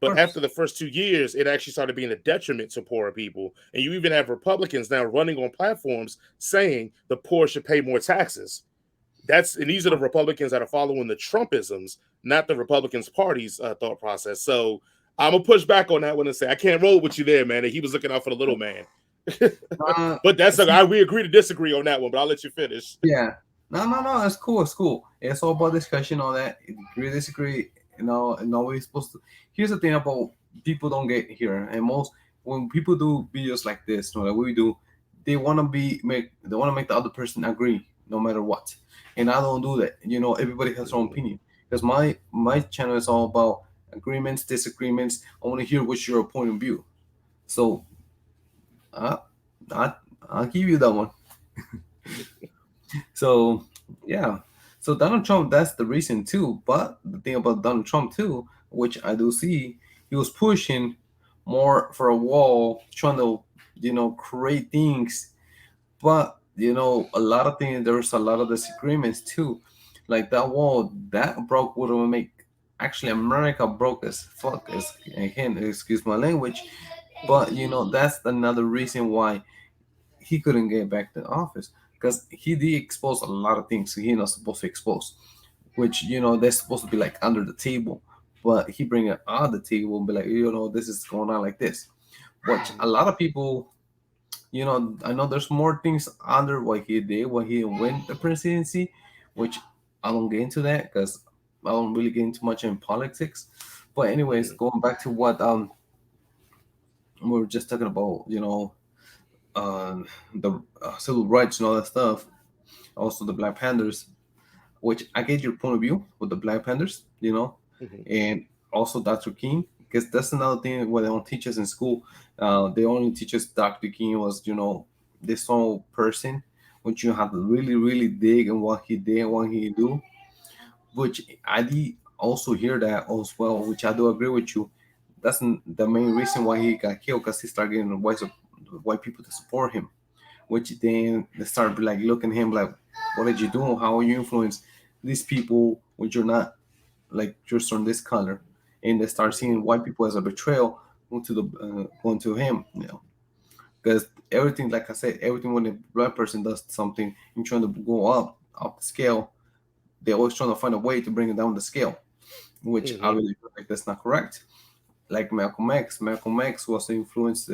but course. after the first 2 years, it actually started being a detriment to poorer people. And you even have Republicans now running on platforms saying the poor should pay more taxes. And these are the Republicans that are following the Trumpisms, not the Republicans Party's thought process. So I'm gonna push back on that one and say I can't roll with you there, man. That he was looking out for the little man. Uh, But that's see, we agree to disagree on that one. But I'll let you finish. yeah. No, no, no. It's cool. It's cool. It's all about discussion. All that. Agree, disagree. And always supposed to. Here's the thing about people don't get here, and most when people do videos like this, like we do, they want to make the other person agree no matter what. And I don't do that. Everybody has their own opinion because my channel is all about agreements, disagreements. I want to hear what's your point of view. So, I, I, I'll give you that one. So yeah, so Donald Trump, that's the reason too. But the thing about Donald Trump too, which I do see, he was pushing more for a wall, trying to create things. But a lot of things, there's a lot of disagreements too. Like that wall that broke would have make actually America broke as fuck. As again, excuse my language, but that's another reason why he couldn't get back to the office because he did expose a lot of things he's not supposed to expose, which they're supposed to be like under the table, but he bring it on the table and be like, this is going on like this. Which a lot of people, I know there's more things under what he did when he win the presidency, which I don't get into that because I don't really get into much in politics. But anyways, going back to what we were just talking about, the civil rights and all that stuff. Also, the Black Panthers, which I get your point of view with the Black Panthers, Mhm. and also Dr. King, because that's another thing what they don't teach us in school. They only teach us Dr. King was, this whole person, which you have to really, really dig in what he did, what he do, which I did also hear that as well, which I do agree with you. That's the main reason why he got killed, because he started getting white people to support him, which then they start like looking at him like, what did you do? How are you influence these people when you're not like just on this color? And they start seeing white people as a betrayal going to him, because everything, like I said, everything when a black person does something and trying to go up the scale, they're always trying to find a way to bring it down the scale, which I Mhm. really feel like that's not correct. Like Malcolm X was influenced,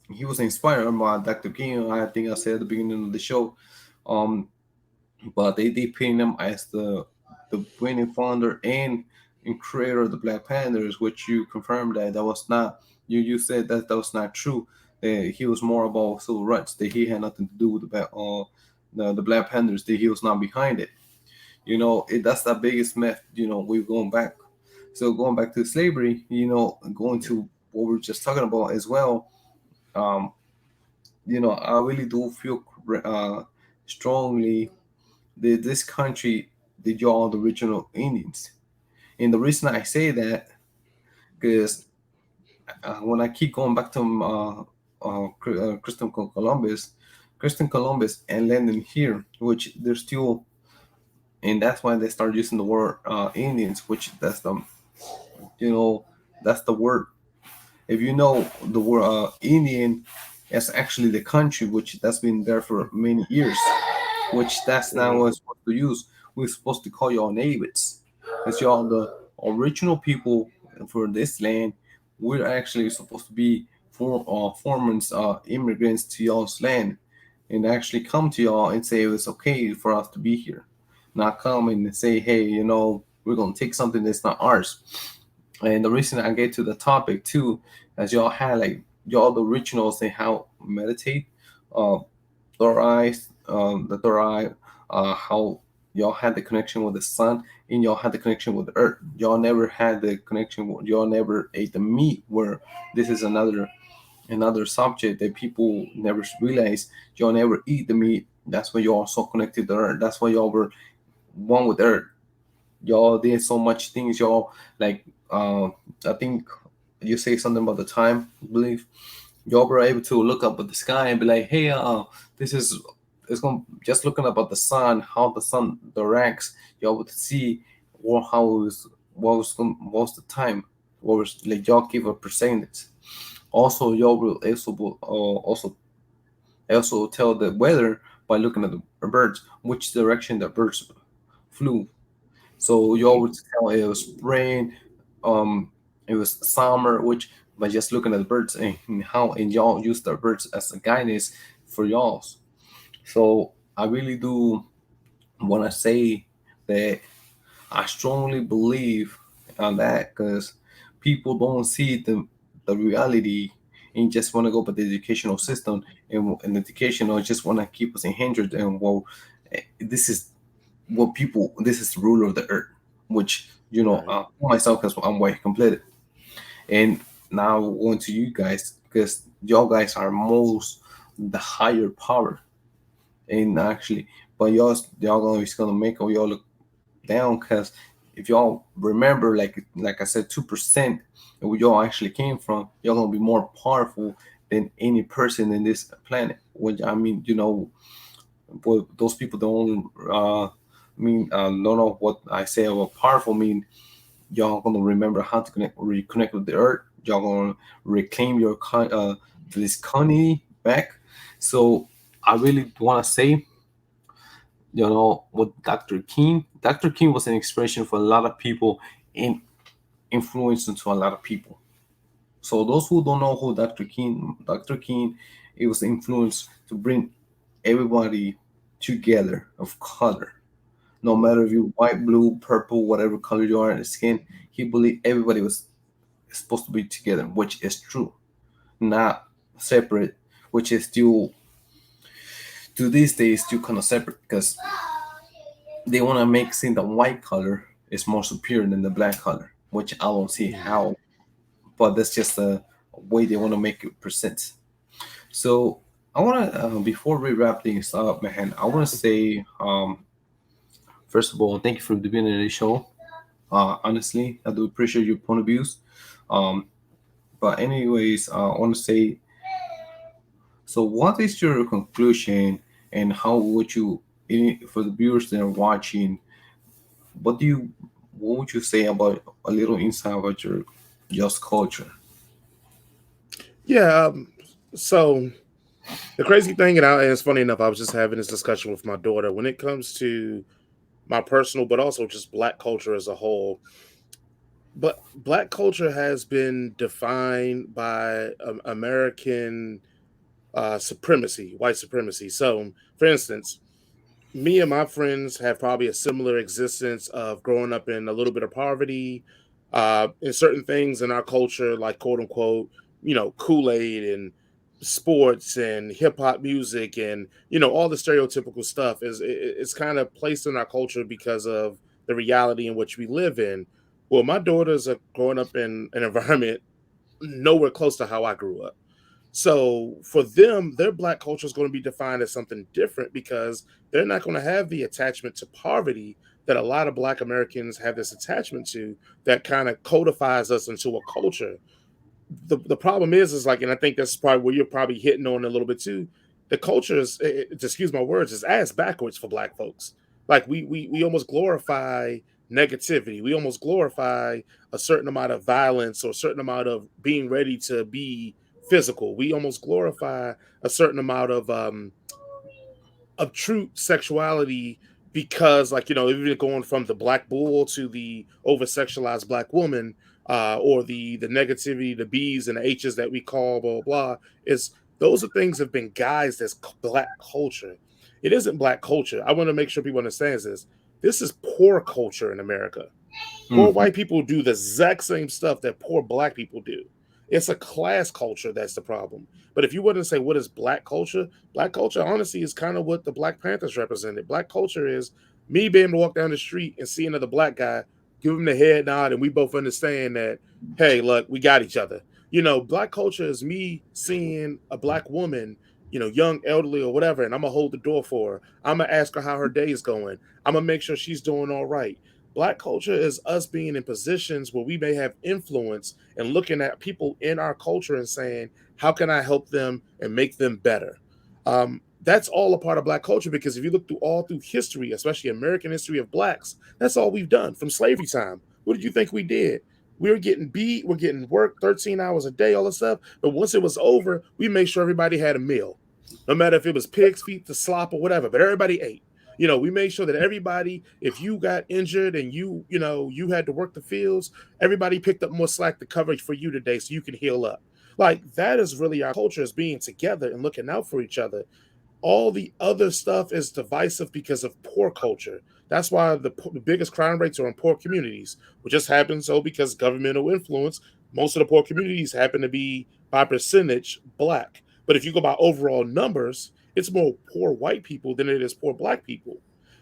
he was inspired by Dr. King. I think I said at the beginning of the show. Um, but they did paint him as the winning founder and creator of the Black Panthers, which you confirmed that was not you said that was not true. He was more about civil rights. That he had nothing to do with the Black Panthers. That he was not behind it. That's the biggest myth. We're going back. So going back to slavery, going Yeah. to what we are just talking about as well. Um, I really do feel strongly that this country, that y'all the original Indians. And the reason I say that, because when I keep going back to Christian Columbus and landing here, which they're still, and that's why they start using the word Indians, which you know, that's the word. If you know the word Indian, that's actually the country which that's been there for many years, which that's not Mhm. what we're supposed to use. We're supposed to call y'all natives, because y'all the original people for this land. We're actually supposed to be foreigners, immigrants to y'all's land, and actually come to y'all and say it's okay for us to be here, not come and say, hey, we're gonna take something that's not ours. And the reason I get to the topic too, as y'all had like y'all the originals and how meditate, uh, third eyes, the third eye, how y'all had the connection with the sun and y'all had the connection with the earth. Y'all never had the connection. Y'all never ate the meat. Where this is another subject that people never realize. Y'all never eat the meat. That's why y'all so connected to earth. That's why y'all were one with earth. Y'all did so much things. Y'all like, I think you say something about the time. I believe y'all were able to look up at the sky and be like, hey, this is it's going just looking up at the sun, how the sun directs. Y'all would see how it was, what was the time, what was like y'all give a percentage. Also, y'all will also tell the weather by looking at the birds, which direction the birds flew. So y'all Mhm. would tell it was spring, um, it was summer, which by just looking at the birds and how and y'all use the birds as a guidance for y'all's. So I really do want to say that I strongly believe on that, because people don't see the reality and just want to go by the educational system and educational just want to keep us in hindrance. And well, this is what people, this is the ruler of the earth, which Right. myself, because I'm white completed. And now going to you guys, because y'all guys are most the higher power. And actually, but y'all gonna make y'all look down, because if y'all remember, like I said, 2% and where y'all actually came from, y'all gonna be more powerful than any person in this planet. Which I mean, but those people don't don't know what I say about powerful mean. Y'all gonna remember how to reconnect with the earth. Y'all gonna reclaim your this colony back. So I really want to say, what Dr. King. Dr. King was an inspiration for a lot of people and influence into a lot of people. So those who don't know who Dr. King, it was influence to bring everybody together of color. No matter if you white, blue, purple, whatever color you are in the skin, he believed everybody was supposed to be together, which is true, not separate, which is still to this day still kind of separate, because they want to make seem the white color is more superior than the black color, which I don't see Mhm. how, but that's just a way they want to make it present. So I want to, before we wrap things up, man, I want to say, first of all, thank you for being in the show. Honestly, I do appreciate your point of views. Um, but anyways, I want to say, so what is your conclusion, and how would you, for the viewers that are watching, what do you, what would you say about a little insight about your just culture? Yeah. So the crazy thing, and it's funny enough, I was just having this discussion with my daughter when it comes to my personal, but also just Black culture as a whole. But Black culture has been defined by American supremacy, white supremacy. So, for instance, me and my friends have probably a similar existence of growing up in a little bit of poverty, in certain things in our culture, like quote unquote, Kool Aid and sports and hip hop music and all the stereotypical stuff it's kind of placed in our culture because of the reality in which we live in. Well, my daughters are growing up in an environment nowhere close to how I grew up. So for them, their black culture is going to be defined as something different because they're not going to have the attachment to poverty that a lot of black Americans have this attachment to, that kind of codifies us into a culture. The problem is like, and I think that's probably where you're probably hitting on a little bit too. The culture is, excuse my words, is ass backwards for black folks. Like we almost glorify negativity. We almost glorify a certain amount of violence or a certain amount of being ready to be physical. We almost glorify a certain amount of true sexuality because, like, even going from the black bull to the over sexualized black woman, or the negativity, the b's and the h's that we call blah blah blah, is those are things have been guised as black culture. It isn't black culture. I want to make sure people understand this is poor culture in America. Poor Mm-hmm. white people do the exact same stuff that poor black people do. It's a class culture that's the problem. But if you wouldn't say what is black culture honestly is kind of what the Black Panthers represented. Black culture is me being able to walk down the street and see another black guy, give him the head nod, and we both understand that, hey, look, we got each other. Black culture is me seeing a black woman, young, elderly, or whatever, and I'm gonna hold the door for her. I'm gonna ask her how her day is going. I'm gonna make sure she's doing all right. Black culture is us being in positions where we may have influence and looking at people in our culture and saying, how can I help them and make them better? That's all a part of black culture because if you look through all through history, especially American history of blacks, that's all we've done from slavery time. What did you think we did? We were getting beat, we're getting worked 13 hours a day, all this stuff. But once it was over, we made sure everybody had a meal. No matter if it was pig's feet, the slop, or whatever, but everybody ate. We made sure that everybody, if you got injured and you had to work the fields, everybody picked up more slack to cover for you today so you can heal up. Like that is really our culture, is being together and looking out for each other. All the other stuff is divisive because of poor culture. That's why the biggest crime rates are in poor communities, which just happens so because governmental influence. Most of the poor communities happen to be by percentage black. But if you go by overall numbers, it's more poor white people than it is poor black people.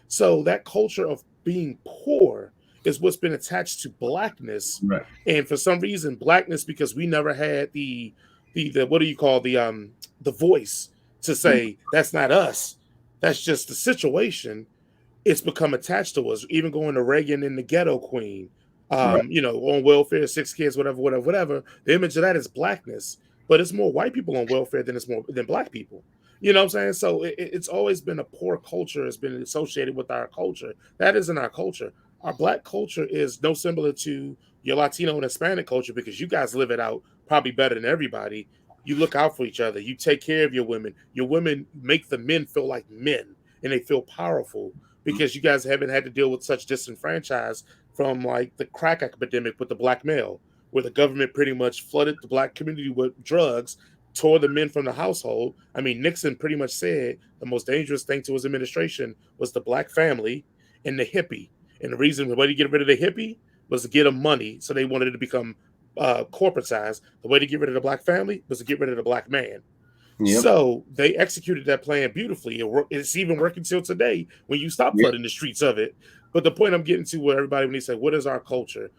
So that culture of being poor is what's been attached to blackness. Right. And for some reason, blackness, because we never had the what do you call the voice to say that's not us, that's just the situation. It's become attached to us. Even going to Reagan and the Ghetto Queen, Right. on welfare, 6 kids, whatever, whatever, whatever. The image of that is blackness, but it's more white people on welfare than it's more than black people. You know what I'm saying? So it's always been a poor culture. It's been associated with our culture. That isn't our culture. Our black culture is no similar to your Latino and Hispanic culture because you guys live it out probably better than everybody. You look out for each other. You take care of your women. Your women make the men feel like men and they feel powerful because you guys haven't had to deal with such disenfranchised from like the crack epidemic with the black male, where the government pretty much flooded the black community with drugs, tore the men from the household. I mean, Nixon pretty much said the most dangerous thing to his administration was the black family and the hippie. And the reason the way to get rid of the hippie was to get them money, so they wanted it to become corporatized. The way to get rid of the black family was to get rid of the black man. Yep. So they executed that plan beautifully. It's even working till today when you stop Yep. flooding the streets of it. But the point I'm getting to, where everybody, when they say, what is our culture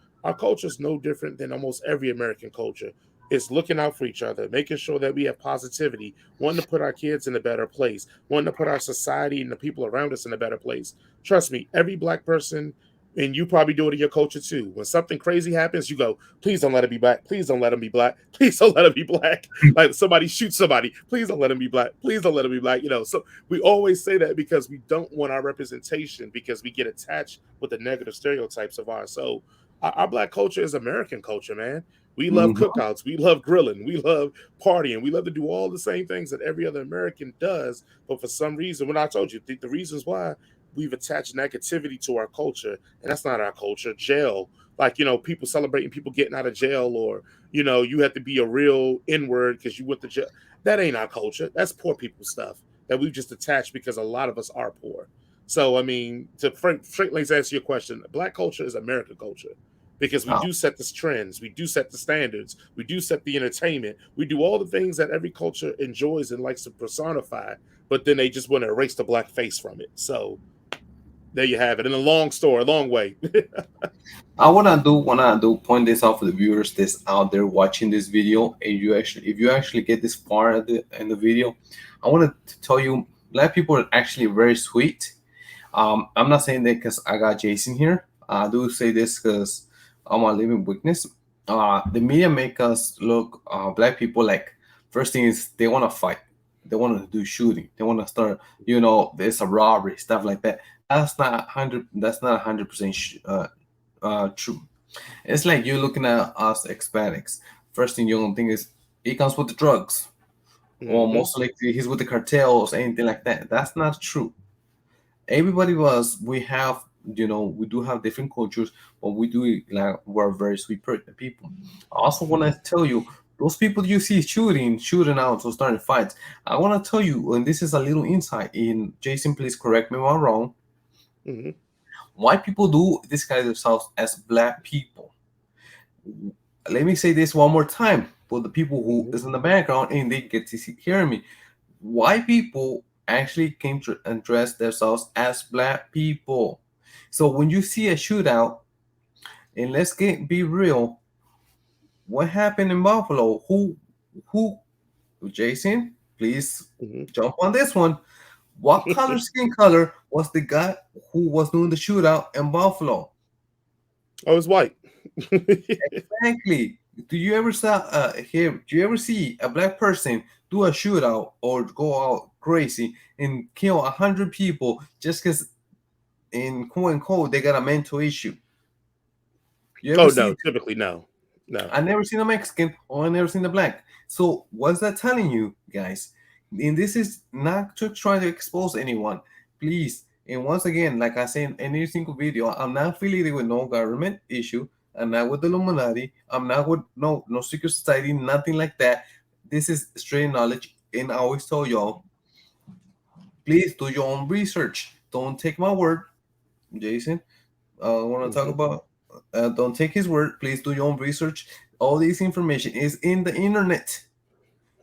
is no different than almost every American culture. It's looking out for each other, making sure that we have positivity, wanting to put our kids in a better place, wanting to put our society and the people around us in a better place. Trust me, every black person, and you probably do it in your culture too. When something crazy happens, you go, please don't let it be black. Please don't let him be black. Please don't let him be black. Like somebody shoots somebody. Please don't let him be black. Please don't let him be black. So we always say that because we don't want our representation, because we get attached with the negative stereotypes of ours. So our black culture is American culture, man. We love Mm-hmm. cookouts. We love grilling. We love partying. We love to do all the same things that every other American does. But for some reason, when I told you, the reasons why we've attached negativity to our culture, and that's not our culture. Jail, like, people celebrating people getting out of jail, or, you have to be a real N-word because you went to jail. That ain't our culture. That's poor people stuff that we've just attached because a lot of us are poor. So, I mean, to frankly answer your question, black culture is American culture because we Oh, do set the trends, we do set the standards, we do set the entertainment, we do all the things that every culture enjoys and likes to personify, but then they just want to erase the black face from it. So there you have it. In a long story, a long way. I wanna do point this out for the viewers that's out there watching this video. And if you actually get this far in the video, I want to tell you, black people are actually very sweet. I'm not saying that because I got Jason here. I do say this because I'm a living witness. The media make us look black people like, first thing is they want to fight, they want to do shooting, they want to start, there's a robbery, stuff like that. That's not 100. That's not 100% true. It's like you're looking at us Hispanics. First thing you're gonna think is he comes with the drugs, or Hmm. most likely he's with the cartels, anything like that. That's not true. Everybody was we have we do have different cultures, but we do like we're very sweet people. I also want to tell you, those people you see shooting out or starting fights, I want to tell you, and this is a little insight in, Jason, please correct me if I'm wrong. Hmm. White people do disguise themselves as black people. Let me say this one more time for the people who Hmm. is in the background and they get to hear me. White people actually came to and dressed themselves as black people. So when you see a shootout, and be real, what happened in Buffalo? Who Jason, please Hmm. jump on this one. What color skin color was the guy who was doing the shootout in Buffalo? I was white. Exactly. Do you ever see a black person do a shootout or go out crazy and kill 100 people just because in quote unquote they got a mental issue? You ever Oh see? no, typically no, no. I never seen a Mexican or I never seen a black. So what's that telling you, guys? And this is not to try to expose anyone, please. And once again, like I say in any single video, I'm not affiliated with no government issue. I'm not with the Illuminati. I'm not with no secret society, nothing like that. This is straight knowledge. And I always tell y'all, please do your own research. Don't take my word, Jason. I want to talk Hmm. about. Don't take his word. Please do your own research. All this information is in the internet.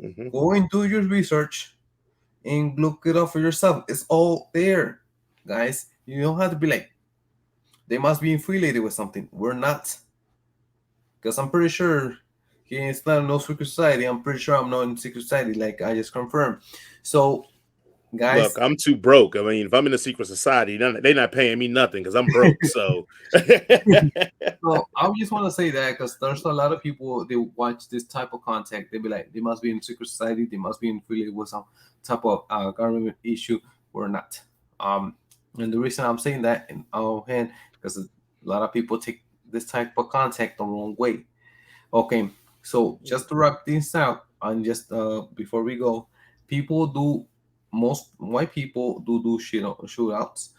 Hmm. Go and do your research and look it up for yourself. It's all there, guys. You don't have to be like they must be affiliated with something. We're not, because I'm pretty sure it's not no secret society. I'm pretty sure I'm not in secret society, like I just confirmed. So, Look, guys, I'm too broke. I mean, if I'm in a secret society, they're not paying me nothing because I'm broke. So, so I just want to say that because there's a lot of people they watch this type of content. They be like, they must be in secret society. They must be affiliated with some type of government issue. We're not. Um, and the reason I'm saying that in our hand because a lot of people take this type of content the wrong way. Okay, so just to wrap this out, and just before we go, people do most white people do shootouts.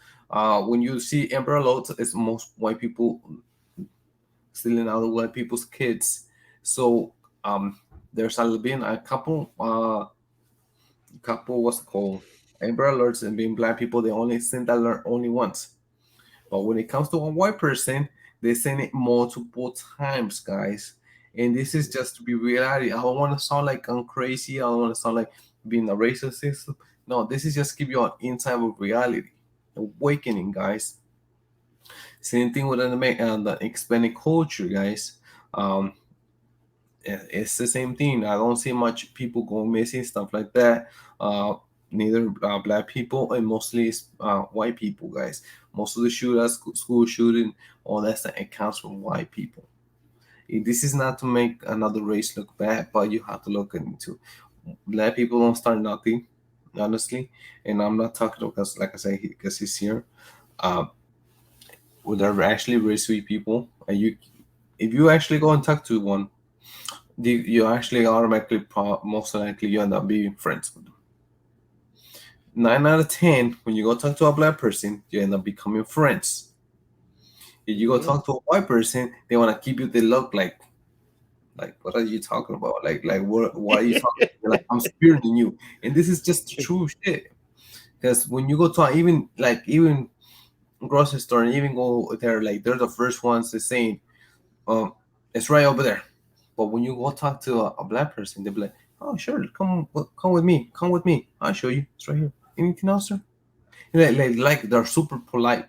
When you see Amber Alerts, it's most white people stealing other white people's kids. So um, there's been a couple what's it called Amber Alerts, and being black people they only send that alert only once. But when it comes to a white person, they send it multiple times, guys. And this is just to be reality. I don't want to sound like I'm crazy. I don't want to sound like being a racist. No, this is just give you an insight of reality, awakening, guys. Same thing with the Hispanic culture, guys. Um, it's the same thing. I don't see much people going missing, stuff like that. Uh, Neither black people and mostly white people, guys. Most of the shooters, school shooting, all that stuff, it comes from white people. This is not to make another race look bad, but you have to look into black people don't start nothing, honestly. And I'm not talking because, like I say, because he's here. Uh, they're actually very sweet people, and if you actually go and talk to one, you actually automatically most likely you end up being friends with them. 9 out of 10, when you go talk to a black person, you end up becoming friends. If you go hmm. talk to a white person, they want to keep you. They look like what are you talking about? Like what are you talking? They're like I'm spiriting you, and this is just true shit. Because when you go to even grocery store and even go there, like they're the first ones to saying um, it's right over there. But when you go talk to a black person, they'll be like, "Oh, sure, come with me, come with me. I'll show you. It's right here. Anything else, sir?" Like they're super polite.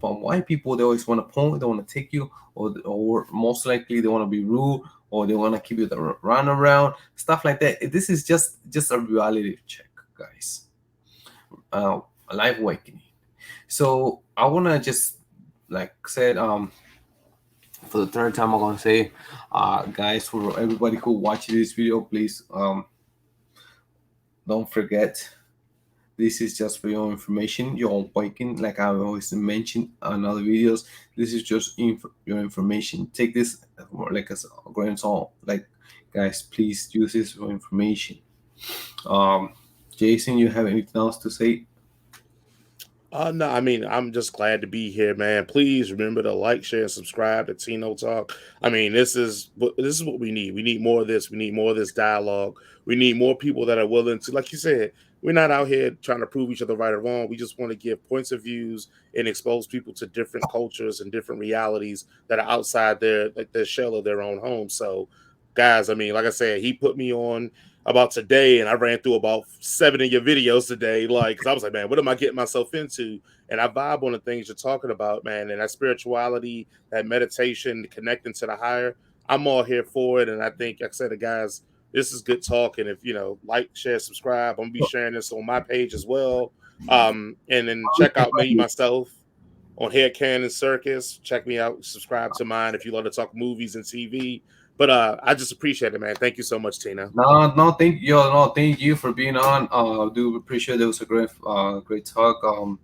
But white people, they always want to point, they want to take you, or most likely they want to be rude, or they want to keep you the run around, stuff like that. This is just a reality check, guys. A life awakening. So I wanna just like said for the third time I'm gonna say, guys, for everybody who watches this video, please don't forget, this is just for your information, your own awakening. Like I always mentioned on other videos, this is just your information. Take this more like as a grain of salt. Like, guys, please use this for information. Um, Jason, you have anything else to say? No, I mean, I'm just glad to be here, man. Please remember to like, share, and subscribe to Tino Talk. I mean, this is what we need. We need more of this. We need more of this dialogue. We need more people that are willing to, like you said, we're not out here trying to prove each other right or wrong. We just want to give points of views and expose people to different cultures and different realities that are outside their shell of their own home. So, guys, I mean, like I said, he put me on about today, and I ran through about 7 of your videos today, like, because I was like, man, what am I getting myself into? And I vibe on the things you're talking about, man, and that spirituality, that meditation, connecting to the higher. I'm all here for it, and I think, like I said, the guys, this is good talk. And if like, share, subscribe, I'm gonna be sharing this on my page as well. And then check out me myself on Head Cannon Circus. Check me out. Subscribe to mine if you love to talk movies and TV. But I just appreciate it, man. Thank you so much, Tina. Thank you for being on. I do appreciate it. It was a great talk.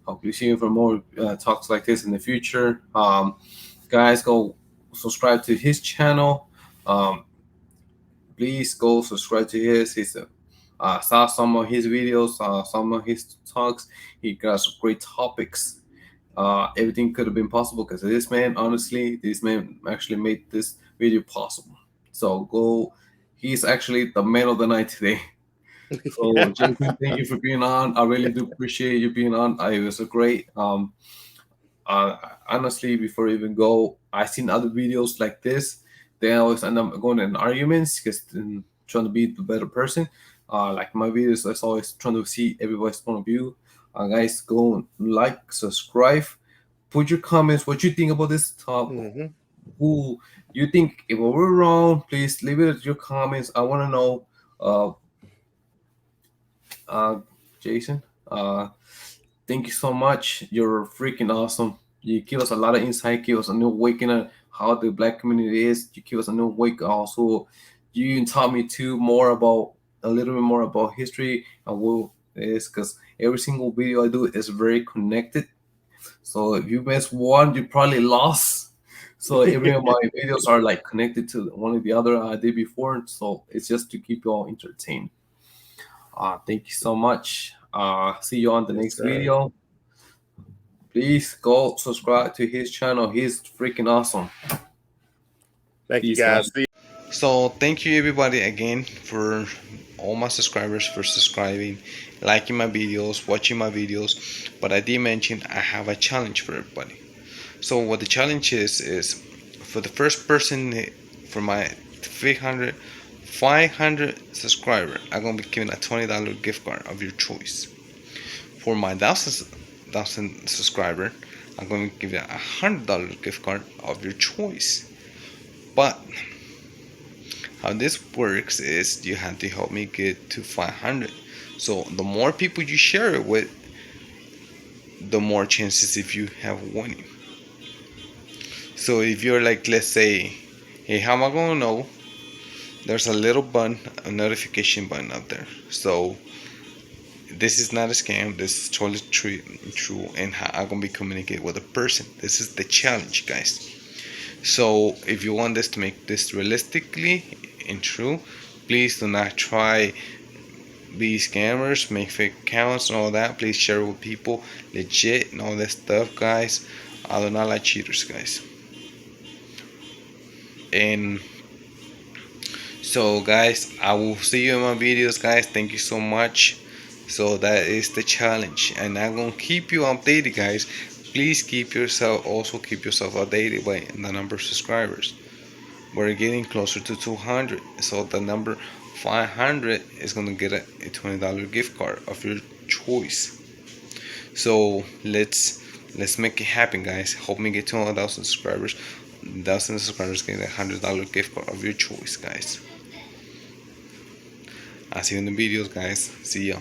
Hope you see you for more talks like this in the future. Guys, go subscribe to his channel. Um, please go subscribe to his. Saw some of his videos, some of his talks. He got some great topics. Everything could have been possible because of this man. Honestly, this man actually made this video possible. So go. He's actually the man of the night today. So Jason, thank you for being on. I really do appreciate you being on. It was a great. Honestly, before I even go, I've seen other videos like this. They always end up going in arguments because trying to be the better person. Like my videos, I always trying to see everybody's point of view. Guys, go like, subscribe, put your comments. What you think about this talk? Mm-hmm. Who you think if we're wrong? Please leave it in your comments. I want to know. Uh, Jason. Thank you so much. You're freaking awesome. You give us a lot of insight, give us a new awakening on how the black community is. You give us a new wake. Also, you taught me too more about a little bit more about history and what it is because every single video I do is very connected. So if you miss one, you probably lost. So every of my videos are like connected to one or the other I did before. So it's just to keep you all entertained. Thank you so much. See you on the Yes, next sir. video. Please go subscribe to his channel. He's freaking awesome. Thank you, Peace out. guys. See So thank you everybody again for all my subscribers for subscribing, liking my videos, watching my videos. But I did mention I have a challenge for everybody. So what the challenge is for the first person for my 300, 500 subscriber, I'm gonna be giving a $20 gift card of your choice. For my thousand subscriber, I'm gonna give you $100 gift card of your choice. But how this works is you have to help me get to 500. So the more people you share it with, the more chances if you have winning. So if you're like, let's say, hey, how am I gonna know? There's a little button, a notification button out there. So this is not a scam. This is totally true, and how I'm gonna be communicating with a person. This is the challenge, guys. So if you want this to make this realistically and true, please do not try be scammers, make fake accounts and all that. Please share with people legit and all that stuff, guys. I do not like cheaters, guys. And so guys, I will see you in my videos, guys. Thank you so much. So that is the challenge, and I'm gonna keep you updated, guys. please keep yourself updated by the number of subscribers. We're getting closer to 200, so the number 500 is gonna get a $20 gift card of your choice. So let's make it happen, guys. Help me get to 1,000 subscribers. 1,000 subscribers get a $100 gift card of your choice, guys. I'll see you in the videos, guys. See ya.